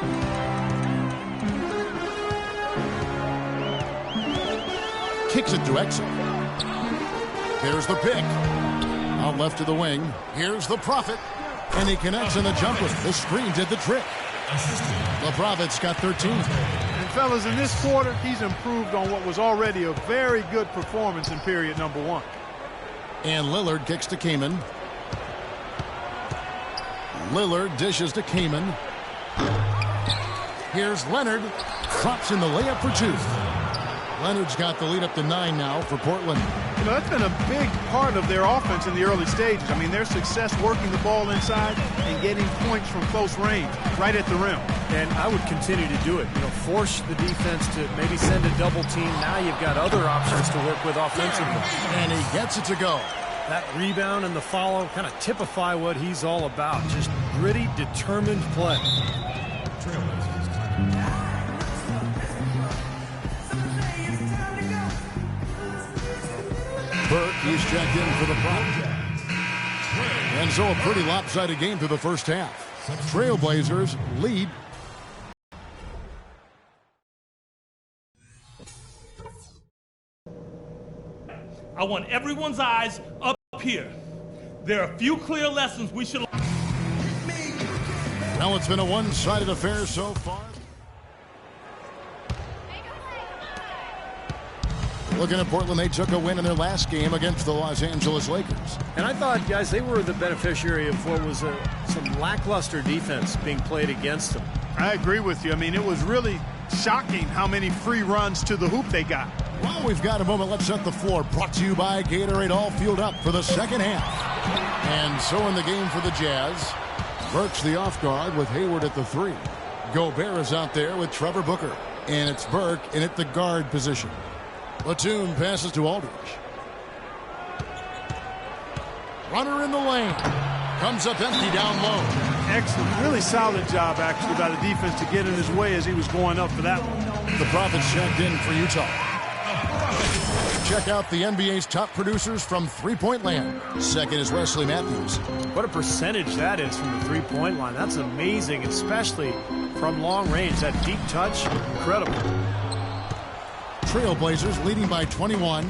S1: Kicks it to Exum. Here's the pick. Out left to the wing. Here's the Prophet. And he connects in the jumper. The screen did the trick. The Prophet's got 13.
S3: And fellas, in this quarter, he's improved on what was already a very good performance in period number 1.
S1: And Lillard kicks to Kamen. Lillard dishes to Kamen. Here's Leonard. Drops in the layup for 2. Leonard's got the lead up to 9 now for Portland.
S3: You know, that's been a big part of their offense in the early stages. I mean, their success working the ball inside and getting points from close range, right at the rim.
S2: And I would continue to do it. You know, force the defense to maybe send a double team. Now you've got other options to work with offensively.
S1: And he gets it to go.
S2: That rebound and the follow kind of typify what he's all about. Just gritty, determined play.
S1: Burke, he's checked in for the Prophet. And so a pretty lopsided game through the first half. Trailblazers lead.
S5: I want everyone's eyes up here. There are a few clear lessons we should.
S1: Well, it's been a one-sided affair so far. Looking at Portland, they took a win in their last game against the Los Angeles Lakers.
S2: And I thought, guys, they were the beneficiary of what was some lackluster defense being played against them.
S3: I agree with you. I mean, it was really shocking how many free runs to the hoop they got.
S1: Well, we've got a moment. Let's set the floor. Brought to you by Gatorade, all fueled up for the second half. And so in the game for the Jazz, Burke's the off guard with Hayward at the 3. Gobert is out there with Trevor Booker. And it's Burke in at the guard position. Batum passes to Aldridge. Runner in the lane. Comes up empty down low.
S3: Excellent. Really solid job, actually, by the defense to get in his way as he was going up for that one.
S1: The Prophets checked in for Utah. Check out the NBA's top producers from three-point land. Second is Wesley Matthews.
S2: What a percentage that is from the three-point line. That's amazing, especially from long range. That deep touch, incredible.
S1: Trailblazers leading by 21.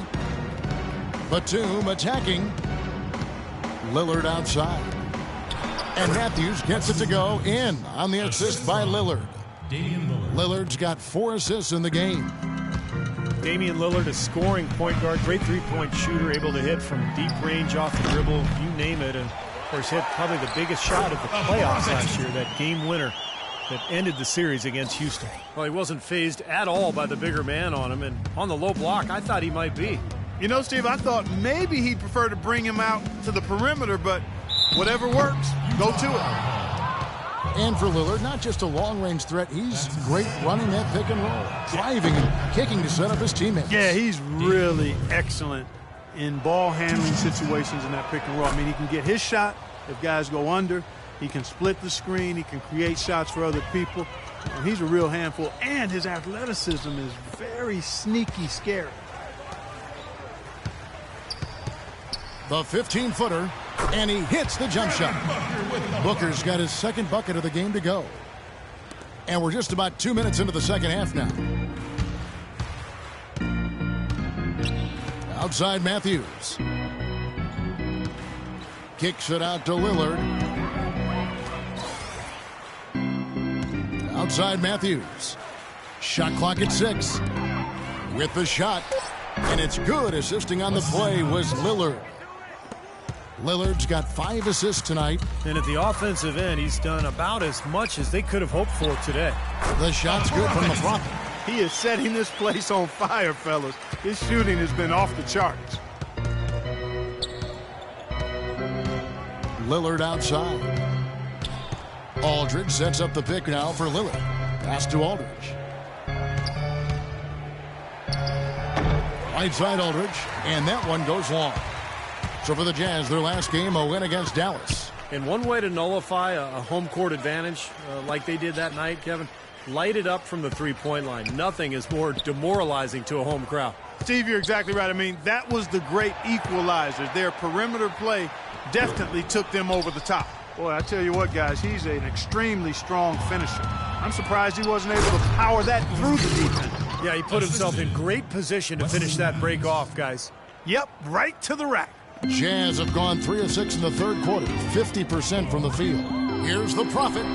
S1: Batum attacking. Lillard outside. And Matthews gets it to go in on the assist by Lillard. Lillard's got 4 assists in the game.
S2: Damian Lillard, a scoring point guard, great three-point shooter, able to hit from deep range off the dribble, you name it. And, of course, hit probably the biggest shot of the playoffs last year, that game winner that ended the series against Houston. Well, he wasn't fazed at all by the bigger man on him, and on the low block, I thought he might be.
S3: You know, Steve, I thought maybe he'd prefer to bring him out to the perimeter, but whatever works, go to it.
S1: And for Lillard, not just a long-range threat, he's great running that pick and roll, driving and kicking to set up his teammates.
S3: Yeah, he's really excellent in ball handling situations in that pick and roll. I mean, he can get his shot if guys go under. He can split the screen. He can create shots for other people. He's a real handful, and his athleticism is very sneaky, scary.
S1: The 15-footer, and he hits the jump shot. Booker's got his second bucket of the game to go. And we're just about 2 minutes into the second half now. Outside Matthews. Kicks it out to Lillard. Outside Matthews. Shot clock at 6. With the shot. And it's good. Assisting on the play was Lillard. Lillard's got 5 assists tonight.
S2: And at the offensive end, he's done about as much as they could have hoped for today.
S1: The shot's good from the Prophet.
S3: He is setting this place on fire, fellas. His shooting has been off the charts.
S1: Lillard outside. Aldridge sets up the pick now for Lillard. Pass to Aldridge. Right side Aldridge, and that one goes long. So for the Jazz, their last game, a win against Dallas.
S2: And one way to nullify a home court advantage like they did that night, Kevin, light it up from the three-point line. Nothing is more demoralizing to a home crowd.
S3: Steve, you're exactly right. I mean, that was the great equalizer. Their perimeter play definitely took them over the top. Boy, I tell you what, guys, he's an extremely strong finisher. I'm surprised he wasn't able to power that through the defense.
S2: Yeah, he put himself in great position to finish that break off, guys.
S3: Yep, right to the rack.
S1: Jazz have gone 3 of 6 in the third quarter, 50% from the field. Here's the Prophet.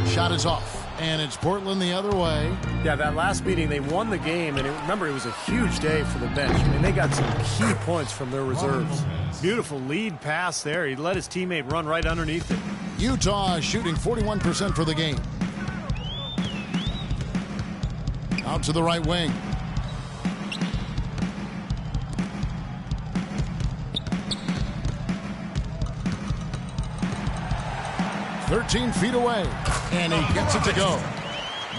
S1: Shot is off, and it's Portland the other way.
S2: Yeah, that last meeting, they won the game, and remember, it was a huge day for the bench. I mean, they got some key points from their reserves. Beautiful lead pass there. He let his teammate run right underneath it.
S1: Utah shooting 41% for the game. Out to the right wing. "13 feet away, and he gets it to go."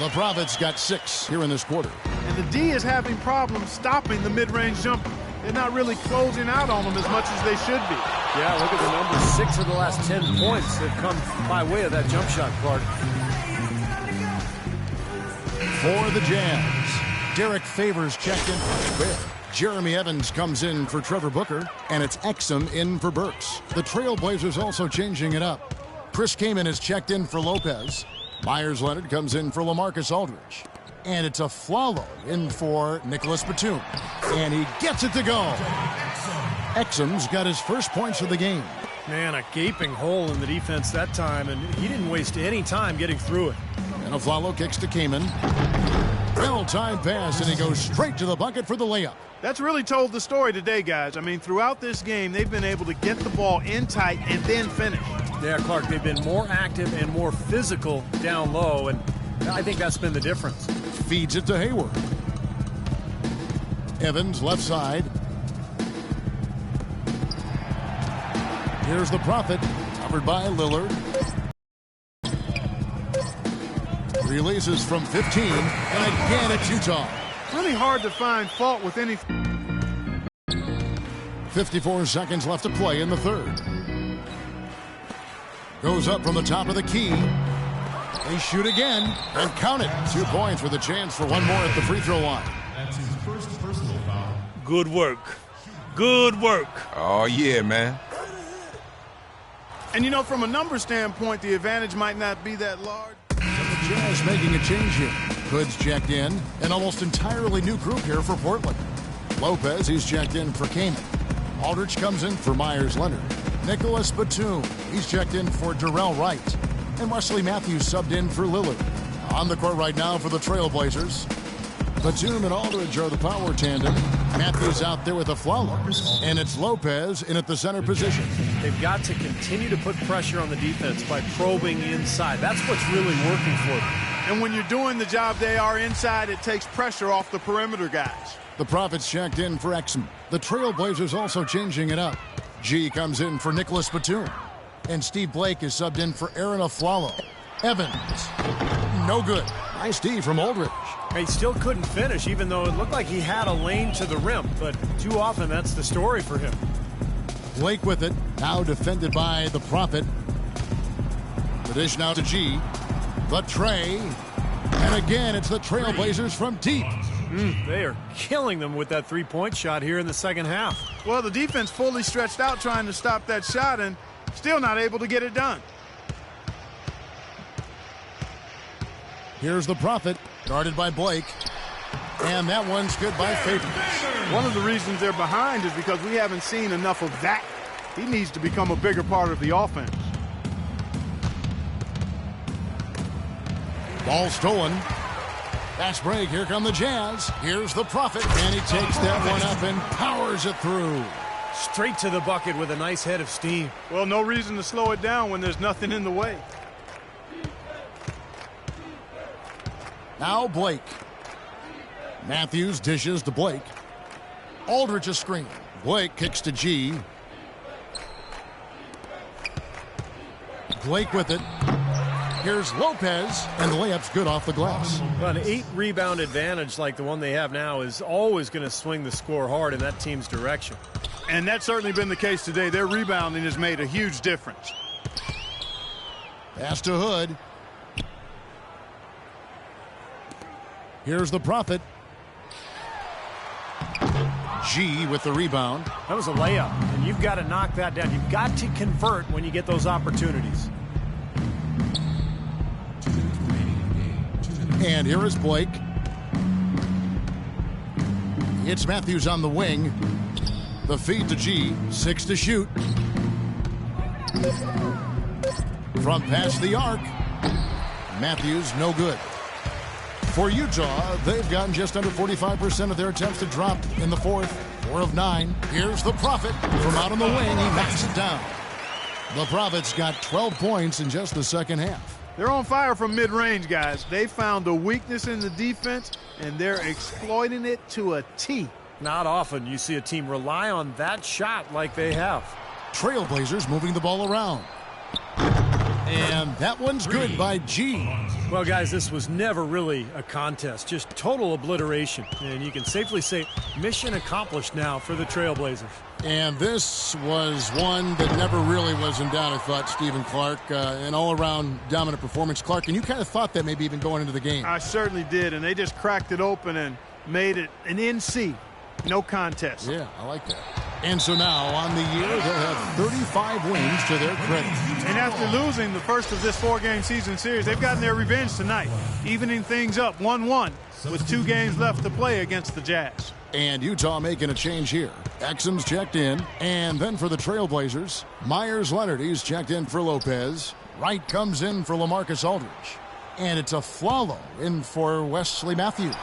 S1: The Prophets got 6 here in this quarter.
S3: And the D is having problems stopping the mid-range jumper. They're not really closing out on them as much as they should be.
S2: Yeah, look at the numbers. 6 of the last 10 points have come by way of that jump shot, Clark.
S1: For the Jazz, Derek Favors checked in for Bear. Jeremy Evans comes in for Trevor Booker, and it's Exum in for Burks. The Trailblazers also changing it up. Chris Kaman is checked in for Lopez. Myers Leonard comes in for LaMarcus Aldridge. And it's a Flalo in for Nicholas Batum. And he gets it to go. Exum's got his first points of the game.
S2: Man, a gaping hole in the defense that time, and he didn't waste any time getting through it.
S1: And a Flalo kicks to Kaman. Well-timed pass, and he goes straight to the bucket for the layup.
S3: That's really told the story today, guys. I mean, throughout this game, they've been able to get the ball in tight and then finish.
S2: Yeah, Clark, they've been more active and more physical down low, and I think that's been the difference.
S1: Feeds it to Hayward. Evans left side. Here's the Prophet, covered by Lillard. Releases from 15, and again it's Utah.
S3: Really hard to find fault with any.
S1: 54 seconds left to play in the third. Goes up from the top of the key. They shoot again and count it. 2 points with a chance for one more at the free throw line.
S9: That's his first personal foul.
S5: Good work. Good work.
S8: Oh, yeah, man.
S3: And, you know, from a number standpoint, the advantage might not be that large.
S1: The Jazz making a change here. Hood's checked in. An almost entirely new group here for Portland. Lopez, he's checked in for Kaman. Aldridge comes in for Myers Leonard. Nicholas Batum, he's checked in for Darrell Wright. And Wesley Matthews subbed in for Lillard. On the court right now for the Trailblazers. Batum and Aldridge are the power tandem. Matthews out there with a Flowers. And it's Lopez in at the center position.
S2: They've got to continue to put pressure on the defense by probing inside. That's what's really working for them.
S3: And when you're doing the job they are inside, it takes pressure off the perimeter guys.
S1: The Prophets checked in for Exum. The Trailblazers also changing it up. G comes in for Nicholas Batum. And Steve Blake is subbed in for Aaron Aflalo. Evans, no good. Nice D from Aldridge.
S2: He still couldn't finish, even though it looked like he had a lane to the rim. But too often, that's the story for him.
S1: Blake with it, now defended by the Prophet. The dish now to G. The tray. And again, it's the Trailblazers from deep.
S2: They are killing them with that three-point shot here in the second half.
S3: Well, the defense fully stretched out trying to stop that shot and still not able to get it done.
S1: Here's the Prophet, guarded by Blake. And that one's good by Favors.
S3: One of the reasons they're behind is because we haven't seen enough of that. He needs to become a bigger part of the offense.
S1: Ball stolen. Fast break. Here come the Jazz. Here's the Prophet. And he takes that one up and powers it through.
S2: Straight to the bucket with a nice head of steam.
S3: Well, no reason to slow it down when there's nothing in the way.
S1: Now Blake. Matthews dishes to Blake. Aldridge a screen. Blake kicks to G. Blake with it. Here's Lopez, and the layup's good off the glass.
S2: Well, an 8-rebound advantage like the one they have now is always going to swing the score hard in that team's direction.
S3: And that's certainly been the case today. Their rebounding has made a huge difference.
S1: Pass to Hood. Here's the Prophet. G with the rebound.
S2: That was a layup, and you've got to knock that down. You've got to convert when you get those opportunities.
S1: And here is Blake. It's Matthews on the wing. The feed to G. 6 to shoot. From past the arc. Matthews no good. For Utah, they've gotten just under 45% of their attempts to drop in the fourth. 4 of 9. Here's the Prophet. From out on the wing, he knocks it down. The Prophet's got 12 points in just the second half.
S3: They're on fire from mid-range, guys. They found a weakness in the defense, and they're exploiting it to a T.
S2: Not often you see a team rely on that shot like they have.
S1: Trailblazers moving the ball around. And that one's good by G.
S2: Well, guys, this was never really a contest, just total obliteration. And you can safely say mission accomplished now for the Trailblazers.
S1: And this was one that never really was in doubt, I thought, Stephen Clark. An all-around dominant performance. Clark, and you kind of thought that maybe even going into the game.
S3: I certainly did, and they just cracked it open and made it an NC. No contest.
S1: Yeah, I like that. And so now, on the year, they'll have 35 wins to their credit.
S3: And after losing the first of this 4-game season series, they've gotten their revenge tonight, evening things up 1-1 with 2 games left to play against the Jazz.
S1: And Utah making a change here. Exum's checked in. And then for the Trailblazers, Myers-Leonard, he's checked in for Lopez. Wright comes in for LaMarcus Aldridge. And it's a Flalo in for Wesley Matthews.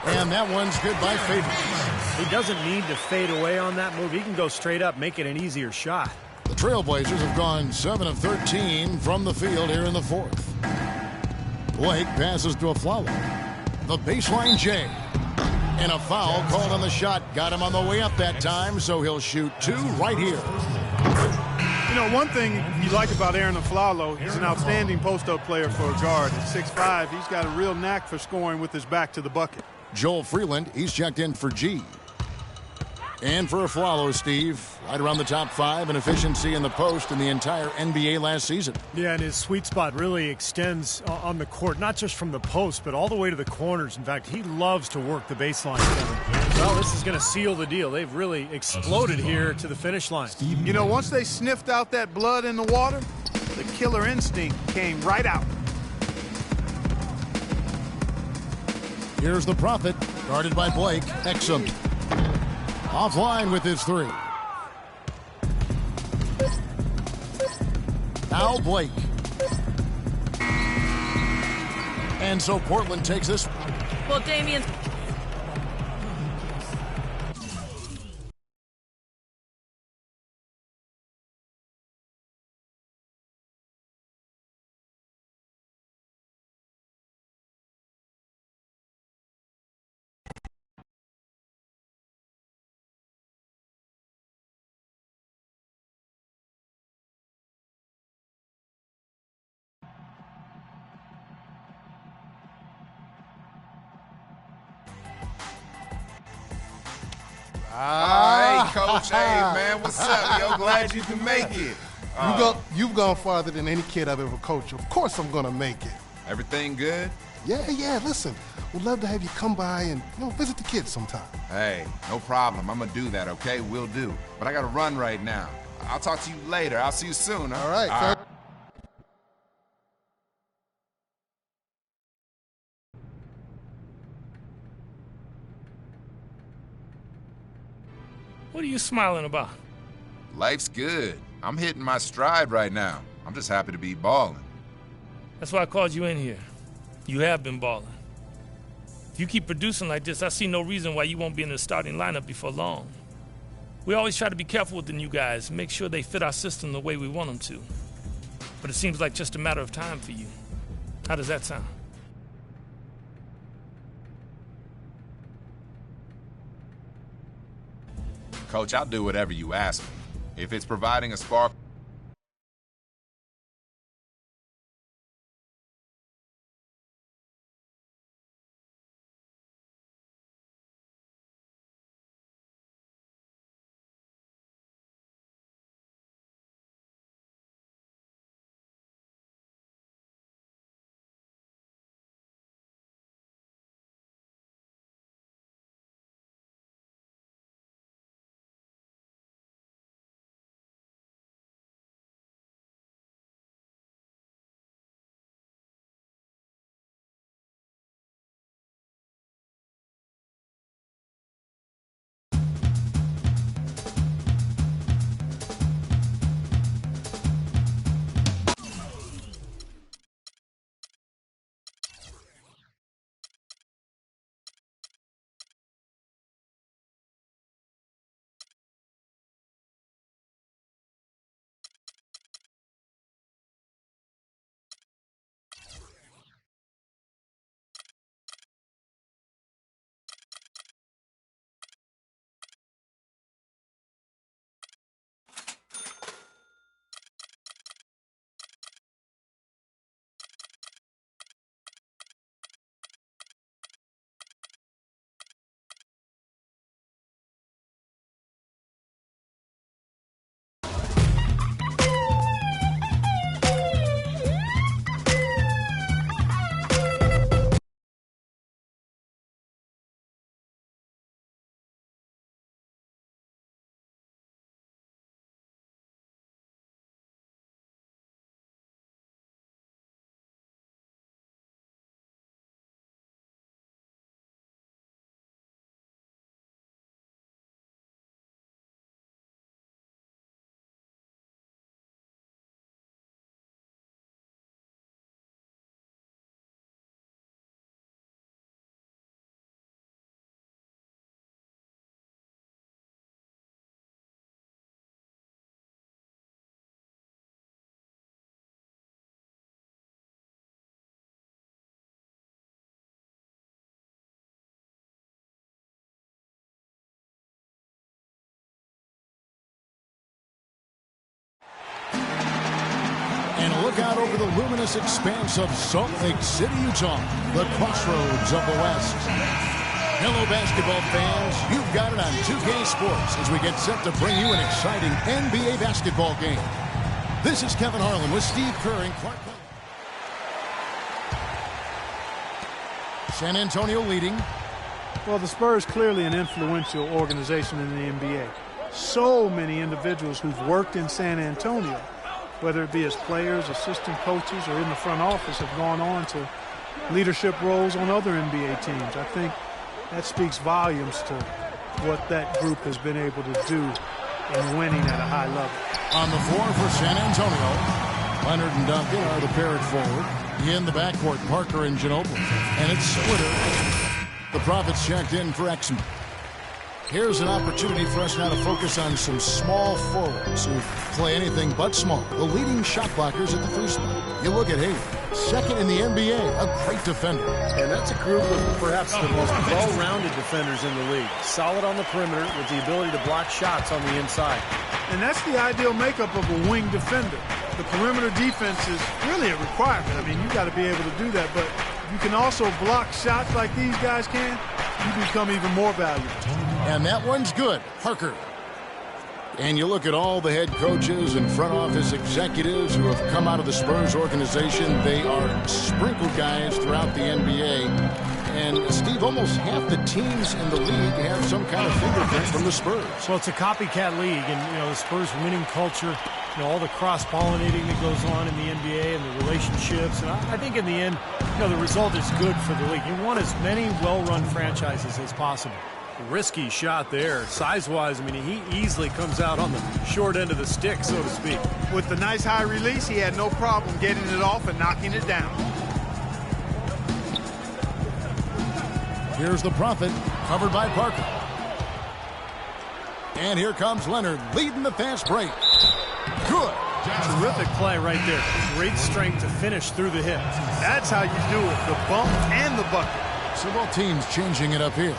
S1: And that one's good by Favors.
S2: He doesn't need to fade away on that move. He can go straight up, make it an easier shot.
S1: The Trailblazers have gone 7 of 13 from the field here in the fourth. Blake passes to a Flalo. The baseline J. And a foul called on the shot. Got him on the way up that time, so he'll shoot 2 right here.
S3: You know, one thing you like about Aaron Aflalo, he's an outstanding post-up player for a guard. At 6'5", he's got a real knack for scoring with his back to the bucket.
S1: Joel Freeland, he's checked in for G. And for Aflalo, Steve, right around the top 5 in efficiency in the post in the entire NBA last season.
S2: Yeah, and his sweet spot really extends on the court, not just from the post, but all the way to the corners. In fact, he loves to work the baseline. Well, this is going to seal the deal. They've really exploded here to the finish line.
S3: You know, once they sniffed out that blood in the water, the killer instinct came right out.
S1: Here's the Prophet, guarded by Blake. Exum offline with his 3. Now Blake. And so Portland takes this.
S4: Well, Damian.
S8: All right, Coach. Hey, man, what's up? Yo, glad you can make it.
S10: You've gone farther than any kid I've ever coached. Of course I'm going to make it.
S8: Everything good?
S10: Yeah, listen. We'd love to have you come by and visit the kids sometime.
S8: Hey, no problem. I'm going to do that, okay? Will do. But I got to run right now. I'll talk to you later. I'll see you soon. Huh?
S10: All right.
S5: What are you smiling about?
S8: Life's good. I'm hitting my stride right now. I'm just happy to be balling.
S5: That's why I called you in here. You have been balling. If you keep producing like this, I see no reason why you won't be in the starting lineup before long. We always try to be careful with the new guys, make sure they fit our system the way we want them to. But it seems like just a matter of time for you. How does that sound?
S8: Coach, I'll do whatever you ask me. If it's providing a spark...
S1: And look out over the luminous expanse of Salt Lake City, Utah, the crossroads of the West. Hello, basketball fans. You've got it on 2K Sports as we get set to bring you an exciting NBA basketball game. This is Kevin Harlan with Steve Kerr and Clark. San Antonio leading.
S3: Well, the Spurs clearly an influential organization in the NBA. So many individuals who've worked in San Antonio, whether it be as players, assistant coaches, or in the front office, have gone on to leadership roles on other NBA teams. I think that speaks volumes to what that group has been able to do in winning at a high level.
S1: On the floor for San Antonio, Leonard and Duncan are the pair at forward. In the backcourt, Parker and Ginobili. And it's Splitter. The Prophets checked in for Exum. Here's an opportunity for us now to focus on some small forwards who play anything but small. The leading shot blockers at the free throw. You look at Hayden, second in the NBA, a great defender.
S2: And that's a group of perhaps the most well-rounded defenders in the league. Solid on the perimeter with the ability to block shots on the inside.
S3: And that's the ideal makeup of a wing defender. The perimeter defense is really a requirement. I mean, you got to be able to do that, but you can also block shots like these guys can, you become even more valuable.
S1: And that one's good. Parker. And you look at all the head coaches and front office executives who have come out of the Spurs organization. They are sprinkled guys throughout the NBA. And, Steve, almost half the teams in the league have some kind of fingerprint from the Spurs.
S2: Well, it's a copycat league, and, the Spurs winning culture, all the cross-pollinating that goes on in the NBA and the relationships. And I think in the end, the result is good for the league. You want as many well-run franchises as possible. Risky shot there. Size-wise, I mean, he easily comes out on the short end of the stick, so to speak.
S3: With the nice high release, he had no problem getting it off and knocking it down.
S1: Here's the Prophet, covered by Parker. And here comes Leonard, leading the fast break. Good.
S2: Terrific play right there. Great strength to finish through the hip.
S3: That's how you do it, the bump and the bucket.
S1: So both teams changing it up here.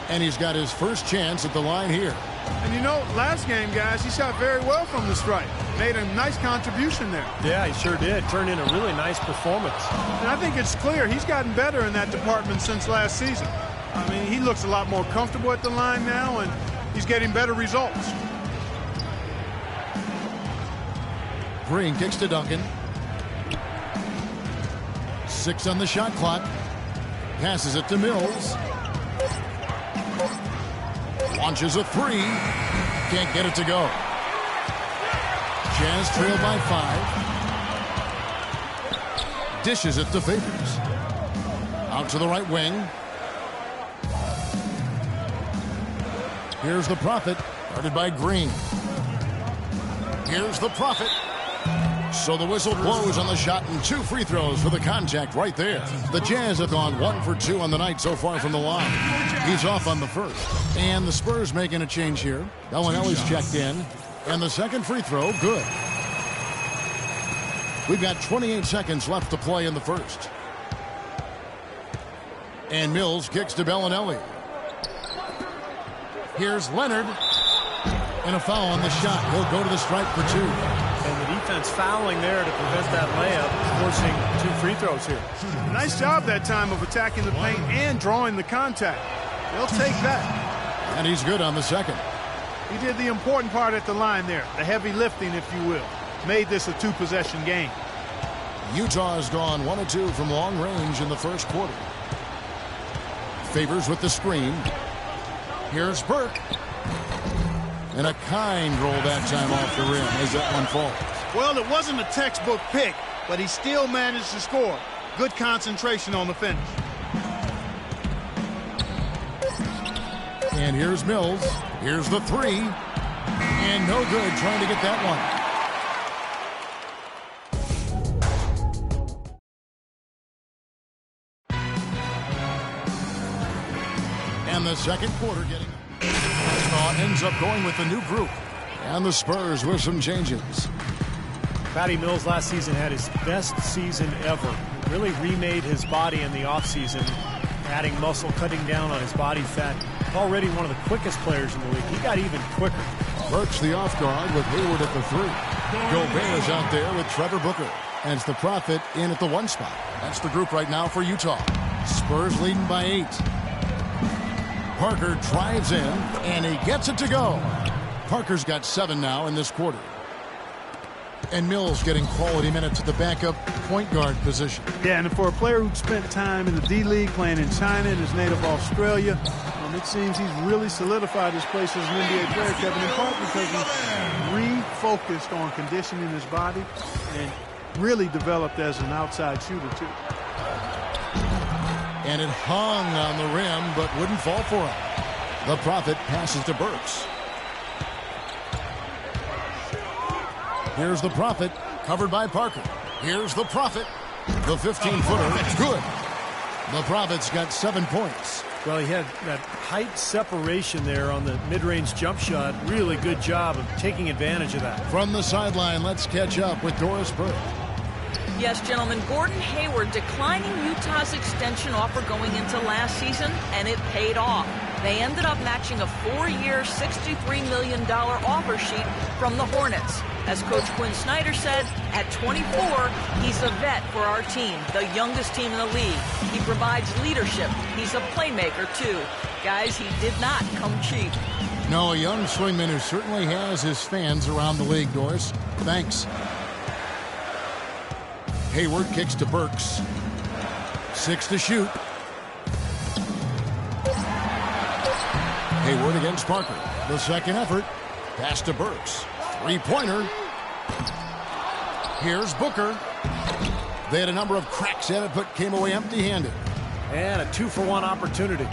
S1: And he's got his first chance at the line here.
S3: And you know, last game, guys, he shot very well from the stripe. Made a nice contribution there.
S2: Yeah, he sure did. Turned in a really nice performance.
S3: And I think it's clear he's gotten better in that department since last season. I mean, he looks a lot more comfortable at the line now, and he's getting better results.
S1: Green kicks to Duncan. 6 on the shot clock. Passes it to Mills. Launches a 3. Can't get it to go. Jazz trailed by 5. Dishes it to Favors. Out to the right wing. Here's the Prophet, guarded by Green. Here's the Prophet. So the whistle blows on the shot and 2 free throws for the contact right there. The Jazz have gone 1 for 2 on the night so far from the line. He's off on the first. And the Spurs making a change here. Bellinelli's checked in. And the second free throw, good. We've got 28 seconds left to play in the first. And Mills kicks to Bellinelli. Here's Leonard. And a foul on the shot. He'll go to the stripe for 2.
S2: And the defense fouling there to prevent that layup, forcing 2 free throws here.
S3: Nice job that time of attacking the paint and drawing the contact. They'll take that.
S1: And he's good on the second.
S3: He did the important part at the line there, the heavy lifting, if you will. Made this a 2-possession game.
S1: Utah has gone 1 of 2 from long range in the first quarter. Favors with the screen. Here's Burke. And a kind roll that time off the rim as that one falls.
S3: Well, it wasn't a textbook pick, but he still managed to score. Good concentration on the finish.
S1: And here's Mills. Here's the 3. And no good trying to get that one. And the second quarter getting... ends up going with the new group. And the Spurs with some changes.
S2: Patty Mills last season had his best season ever. Really remade his body in the offseason, adding muscle, cutting down on his body fat. Already one of the quickest players in the league. He got even quicker.
S1: Burke's the off guard with Hayward at the 3. Gobert is out there with Trevor Booker. And it's the Prophet in at the 1 spot. That's the group right now for Utah. Spurs leading by 8. Parker drives in, and he gets it to go. Parker's got 7 now in this quarter. And Mills getting quality minutes at the backup point guard position.
S3: Yeah, and for a player who spent time in the D-League, playing in China and his native Australia, it seems he's really solidified his place as an NBA player, Kevin, in part because he's refocused on conditioning his body and really developed as an outside shooter, too.
S1: And it hung on the rim, but wouldn't fall for him. The Prophet passes to Burks. Here's the Prophet, covered by Parker. Here's the Prophet. The 15-footer, good. The Prophet's got 7 points.
S2: Well, he had that height separation there on the mid-range jump shot. Really good job of taking advantage of that.
S1: From the sideline, let's catch up with Doris Burke.
S4: Yes, gentlemen, Gordon Hayward declining Utah's extension offer going into last season, and it paid off. They ended up matching a 4-year, $63 million offer sheet from the Hornets. As Coach Quinn Snyder said, at 24, he's a vet for our team, the youngest team in the league. He provides leadership. He's a playmaker, too. Guys, he did not come cheap.
S1: No, a young swingman who certainly has his fans around the league, Doris. Thanks. Hayward kicks to Burks. 6 to shoot. Hayward against Parker. The second effort. Pass to Burks. 3-pointer. Here's Booker. They had a number of cracks at it, but came away empty-handed.
S2: And a 2-for-1 opportunity.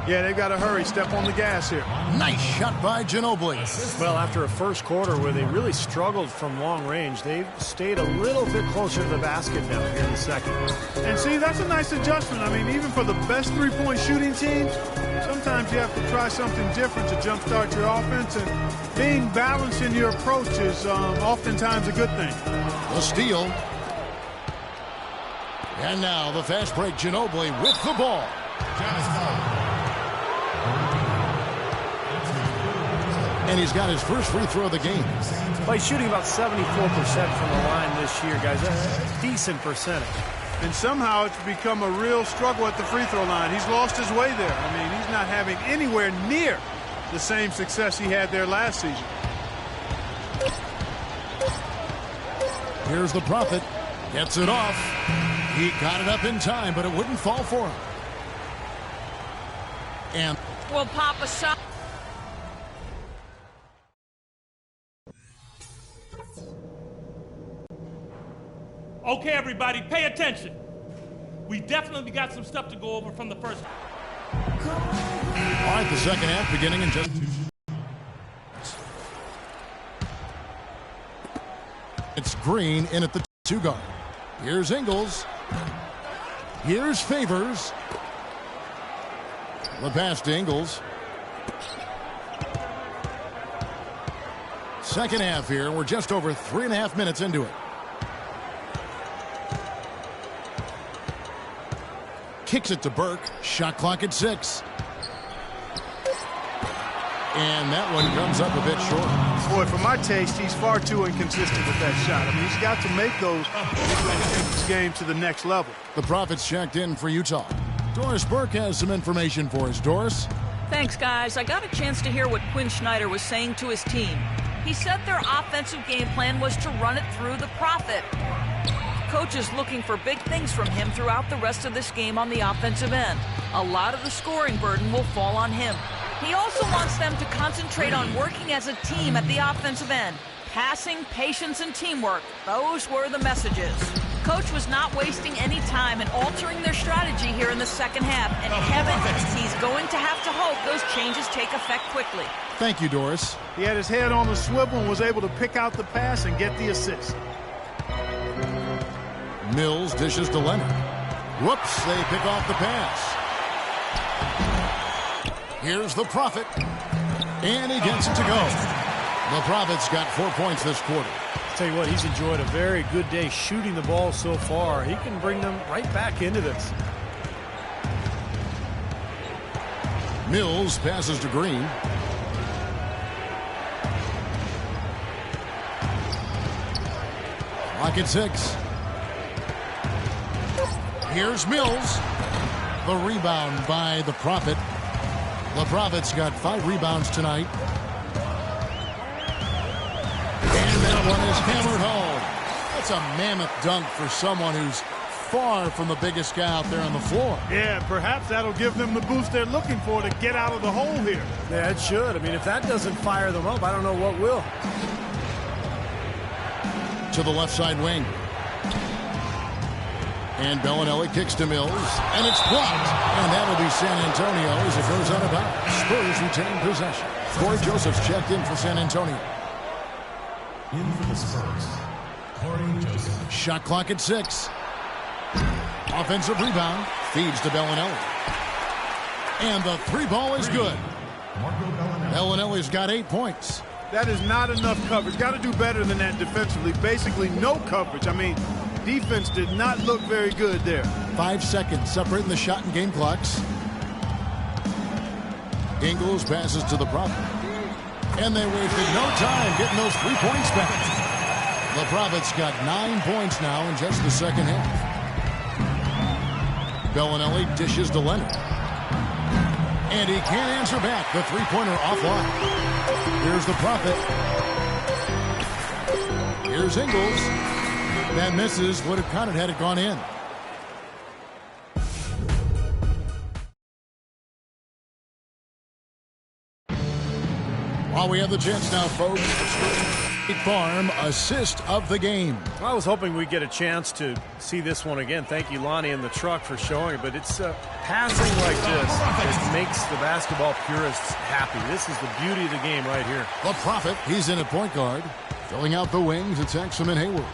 S3: Yeah, they've got to hurry. Step on the gas here.
S1: Nice shot by Ginobili.
S2: Well, after a first quarter where they really struggled from long range, they've stayed a little bit closer to the basket now here in the second.
S3: And see, that's a nice adjustment. I mean, even for the best three-point shooting teams, sometimes you have to try something different to jumpstart your offense, and being balanced in your approach is oftentimes a good thing.
S1: The steal. And now the fast break, Ginobili with the ball. And he's got his first free throw of the game.
S2: Well, he's shooting about 74% from the line this year, guys. A decent percentage.
S3: And somehow it's become a real struggle at the free throw line. He's lost his way there. I mean, he's not having anywhere near the same success he had there last season.
S1: Here's the Prophet. Gets it off. He got it up in time, but it wouldn't fall for him. And
S4: Well, Papa shot.
S5: Okay, everybody, pay attention. We definitely got some stuff to go over from the first.
S1: all right, the second half beginning in just 2 minutes. It's Green in at the 2 guard. Here's Ingles. Here's Favors. The pass to Ingles. Second half here. We're just over 3.5 minutes into it. Kicks it to Burke. Shot clock at 6. And that one comes up a bit short.
S3: Boy, for my taste, he's far too inconsistent with that shot. I mean, he's got to make those take this game to the next level.
S1: The Prophets checked in for Utah. Doris Burke has some information for us. Doris?
S4: Thanks, guys. I got a chance to hear what Quinn Snyder was saying to his team. He said their offensive game plan was to run it through the Prophet. Coach is looking for big things from him throughout the rest of this game on the offensive end. A lot of the scoring burden will fall on him. He also wants them to concentrate on working as a team at the offensive end. Passing, patience, and teamwork. Those were the messages. Coach was not wasting any time in altering their strategy here in the second half. And Kevin, he's going to have to hope those changes take effect quickly.
S1: Thank you, Doris.
S3: He had his head on the swivel and was able to pick out the pass and get the assist.
S1: Mills dishes to Leonard. Whoops, they pick off the pass. Here's the Prophet. And he gets it to go. The Prophet's got 4 points this quarter.
S2: I'll tell you what, he's enjoyed a very good day shooting the ball so far. He can bring them right back into this.
S1: Mills passes to Green. Clock at 6. Here's Mills. The rebound by the Prophet. The Prophet's got 5 rebounds tonight. And that one is hammered home. That's a mammoth dunk for someone who's far from the biggest guy out there on the floor.
S3: Yeah, perhaps that'll give them the boost they're looking for to get out of the hole here.
S2: Yeah, it should. I mean, if that doesn't fire them up, I don't know what will.
S1: To the left side wing. And Bellinelli kicks to Mills, and it's blocked. And that'll be San Antonio as it goes out of bounds. Spurs retain possession. Corey Joseph's checked in for San Antonio.
S9: In for the Spurs, Corey Joseph.
S1: Shot clock at 6. Offensive rebound. Feeds to Bellinelli. And the 3 ball is good. Bellinelli's got 8 points.
S3: That is not enough coverage. Got to do better than that defensively. Basically no coverage. I mean, defense did not look very good there.
S1: 5 seconds separating the shot and game clocks. Ingles passes to the Prophet. And they wasted no time getting those 3 points back. The Prophet's got 9 points now in just the second half. Bellinelli dishes to Leonard. And he can't answer back. The 3-pointer offline. Here's the Prophet. Here's Ingles. That misses. Would have counted had it gone in. While we have the chance now, folks, Farm assist of the game.
S2: I was hoping we'd get a chance to see this one again. Thank you, Lonnie and the truck, for showing it. But it's passing like this that makes the basketball purists happy. This is the beauty of the game right here.
S1: The Prophet, he's in at point guard. Filling out the wings, it's Exum and Hayward.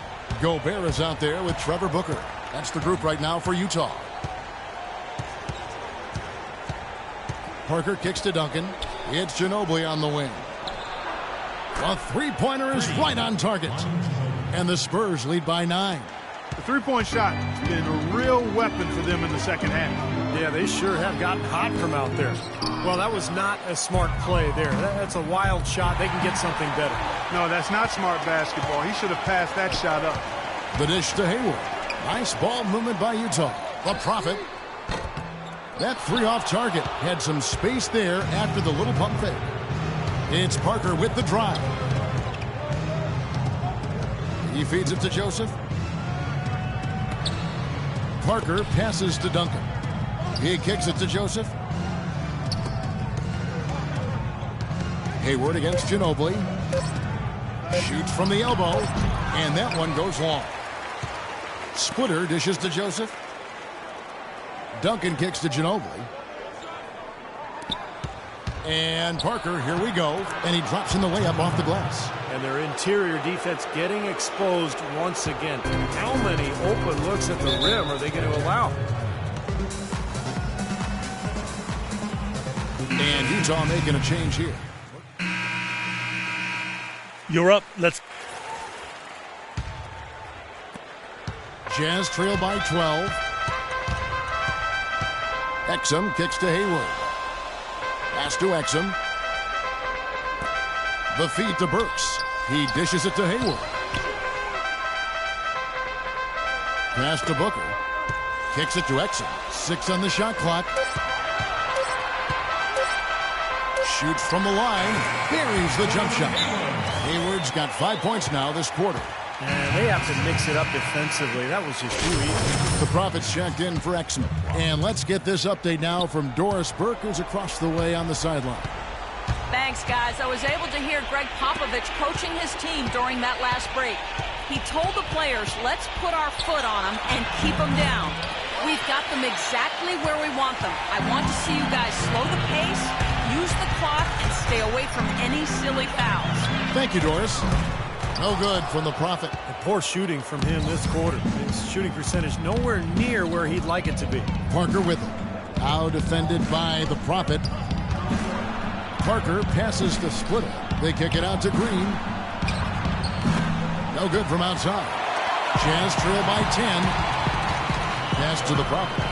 S1: Gobert is out there with Trevor Booker. That's the group right now for Utah. Parker kicks to Duncan. It's Ginobili on the wing. A three-pointer is right on target. And the Spurs lead by 9.
S3: The three-point shot has been a real weapon for them in the second half.
S2: Yeah, they sure have gotten hot from out there. Well, that was not a smart play there. That's a wild shot. They can get something better.
S3: No, that's not smart basketball. He should have passed that shot up.
S1: The dish to Hayward. Nice ball movement by Utah. The Prophet. That three off target. Had some space there after the little pump fake. It's Parker with the drive. He feeds it to Joseph. Parker passes to Duncan. He kicks it to Joseph. Hayward against Ginobili. Shoots from the elbow. And that one goes long. Splitter dishes to Joseph. Duncan kicks to Ginobili. And Parker, here we go. And he drops in the layup off the glass.
S2: And their interior defense getting exposed once again. How many open looks at the rim are they going to allow?
S1: And Utah making a change here.
S5: You're up. Let's.
S1: Jazz trail by 12. Exum kicks to Hayward. Pass to Exum. The feed to Burks. He dishes it to Hayward. Pass to Booker. Kicks it to Exum. 6 on the shot clock. Shoots from the line. Buries the jump shot. Hayward's got 5 points now this quarter.
S2: And they have to mix it up defensively. That was just too easy.
S1: The Prophet's checked in for Exum. And let's get this update now from Doris Burke, who's across the way on the sideline.
S4: Thanks, guys. I was able to hear Greg Popovich coaching his team during that last break. He told the players, let's put our foot on them and keep them down. We've got them exactly where we want them. I want to see you guys slow the pace, use the clock, and stay away from any silly fouls.
S1: Thank you, Doris. No good from the Prophet.
S2: Poor shooting from him this quarter. His shooting percentage nowhere near where he'd like it to be.
S1: Parker with it. Now defended by the Prophet. Parker passes to Splitter. They kick it out to Green. No good from outside. Jazz trail by 10. Pass to the Prophet.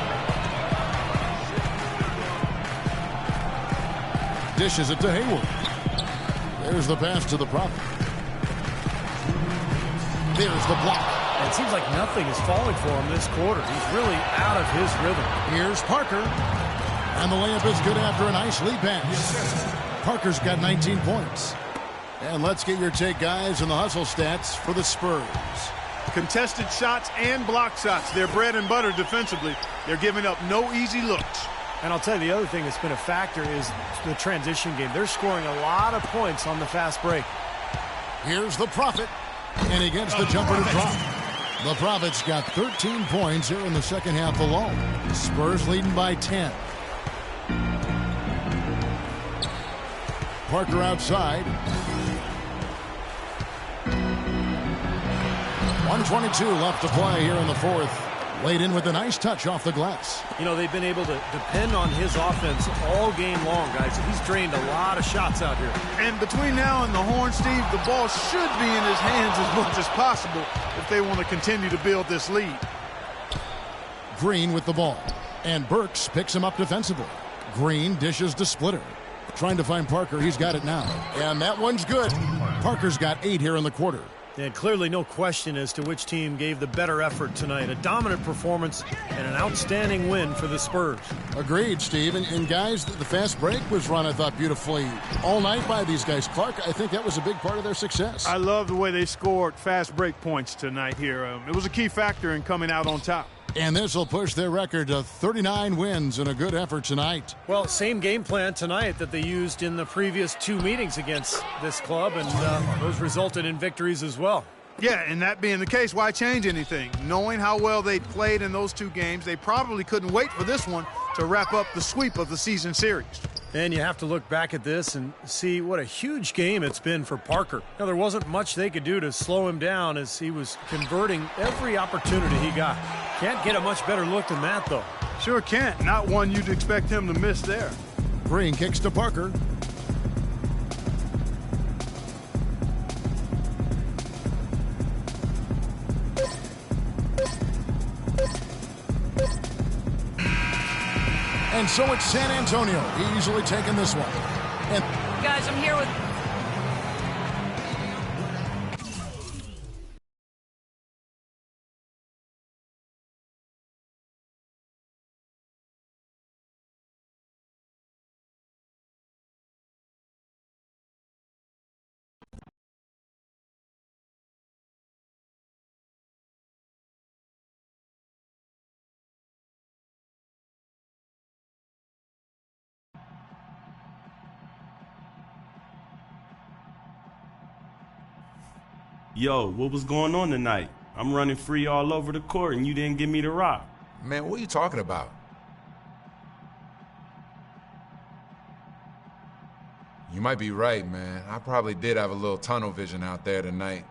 S1: Dishes it to Hayward. There's the pass to the Prophet. There's the block.
S2: It seems like nothing is falling for him this quarter. He's really out of his rhythm.
S1: Here's Parker. And the layup is good after a nice lead pass. Parker's got 19 points. And let's get your take, guys, on the hustle stats for the Spurs.
S3: Contested shots and block shots. They're bread and butter defensively. They're giving up no easy looks.
S2: And I'll tell you, the other thing that's been a factor is the transition game. They're scoring a lot of points on the fast break.
S1: Here's the Prophet. And he gets the jumper to drop. The Prophet's got 13 points here in the second half alone. Spurs leading by 10. Parker outside. 1:22 left to play here in the fourth. Laid in with a nice touch off the glass.
S2: You know, they've been able to depend on his offense all game long, guys. He's drained a lot of shots out here.
S3: And between now and the horn, Steve, the ball should be in his hands as much as possible if they want to continue to build this lead.
S1: Green with the ball. And Burks picks him up defensively. Green dishes to Splitter. Trying to find Parker. He's got it now. And that one's good. Parker's got 8 here in the quarter.
S2: And clearly no question as to which team gave the better effort tonight. A dominant performance and an outstanding win for the Spurs.
S1: Agreed, Steve. And guys, the fast break was run, I thought, beautifully all night by these guys. Clark, I think that was a big part of their success.
S3: I love the way they scored fast break points tonight here. It was a key factor in coming out on top.
S1: And this will push their record to 39 wins in a good effort tonight.
S2: Well, same game plan tonight that they used in the previous 2 meetings against this club, and those resulted in victories as well.
S3: Yeah, and that being the case, why change anything? Knowing how well they played in those 2 games, they probably couldn't wait for this one to wrap up the sweep of the season series.
S2: And you have to look back at this and see what a huge game it's been for Parker. Now, there wasn't much they could do to slow him down as he was converting every opportunity he got. Can't get a much better look than that, though.
S3: Sure can't. Not one you'd expect him to miss there.
S1: Green kicks to Parker. And so it's San Antonio easily taking this one. And
S4: Guys, I'm here with...
S11: Yo, what was going on tonight? I'm running free all over the court and you didn't give me the rock.
S8: Man, what are you talking about? You might be right, man. I probably did have a little tunnel vision out there tonight.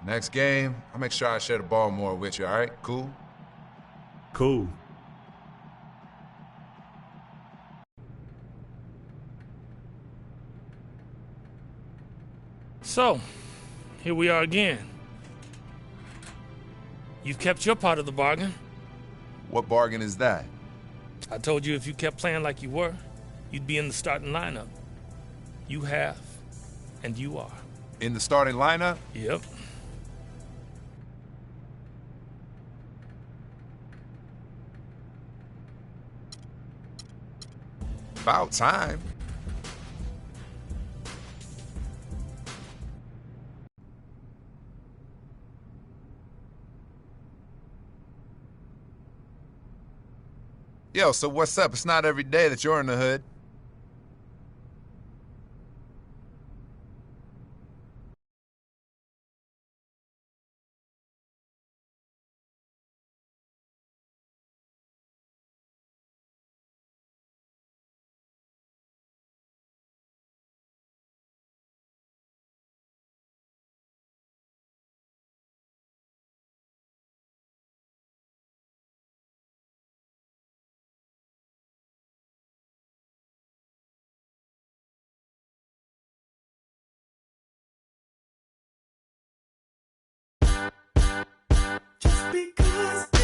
S8: Next game, I'll make sure I share the ball more with you, all right? Cool?
S11: Cool.
S5: So, here we are again. You've kept your part of the bargain.
S8: What bargain is that?
S5: I told you if you kept playing like you were, you'd be in the starting lineup. You have, and you are.
S8: In the starting lineup?
S5: Yep.
S8: About time. Yo, so what's up? It's not every day that you're in the hood.
S12: Just because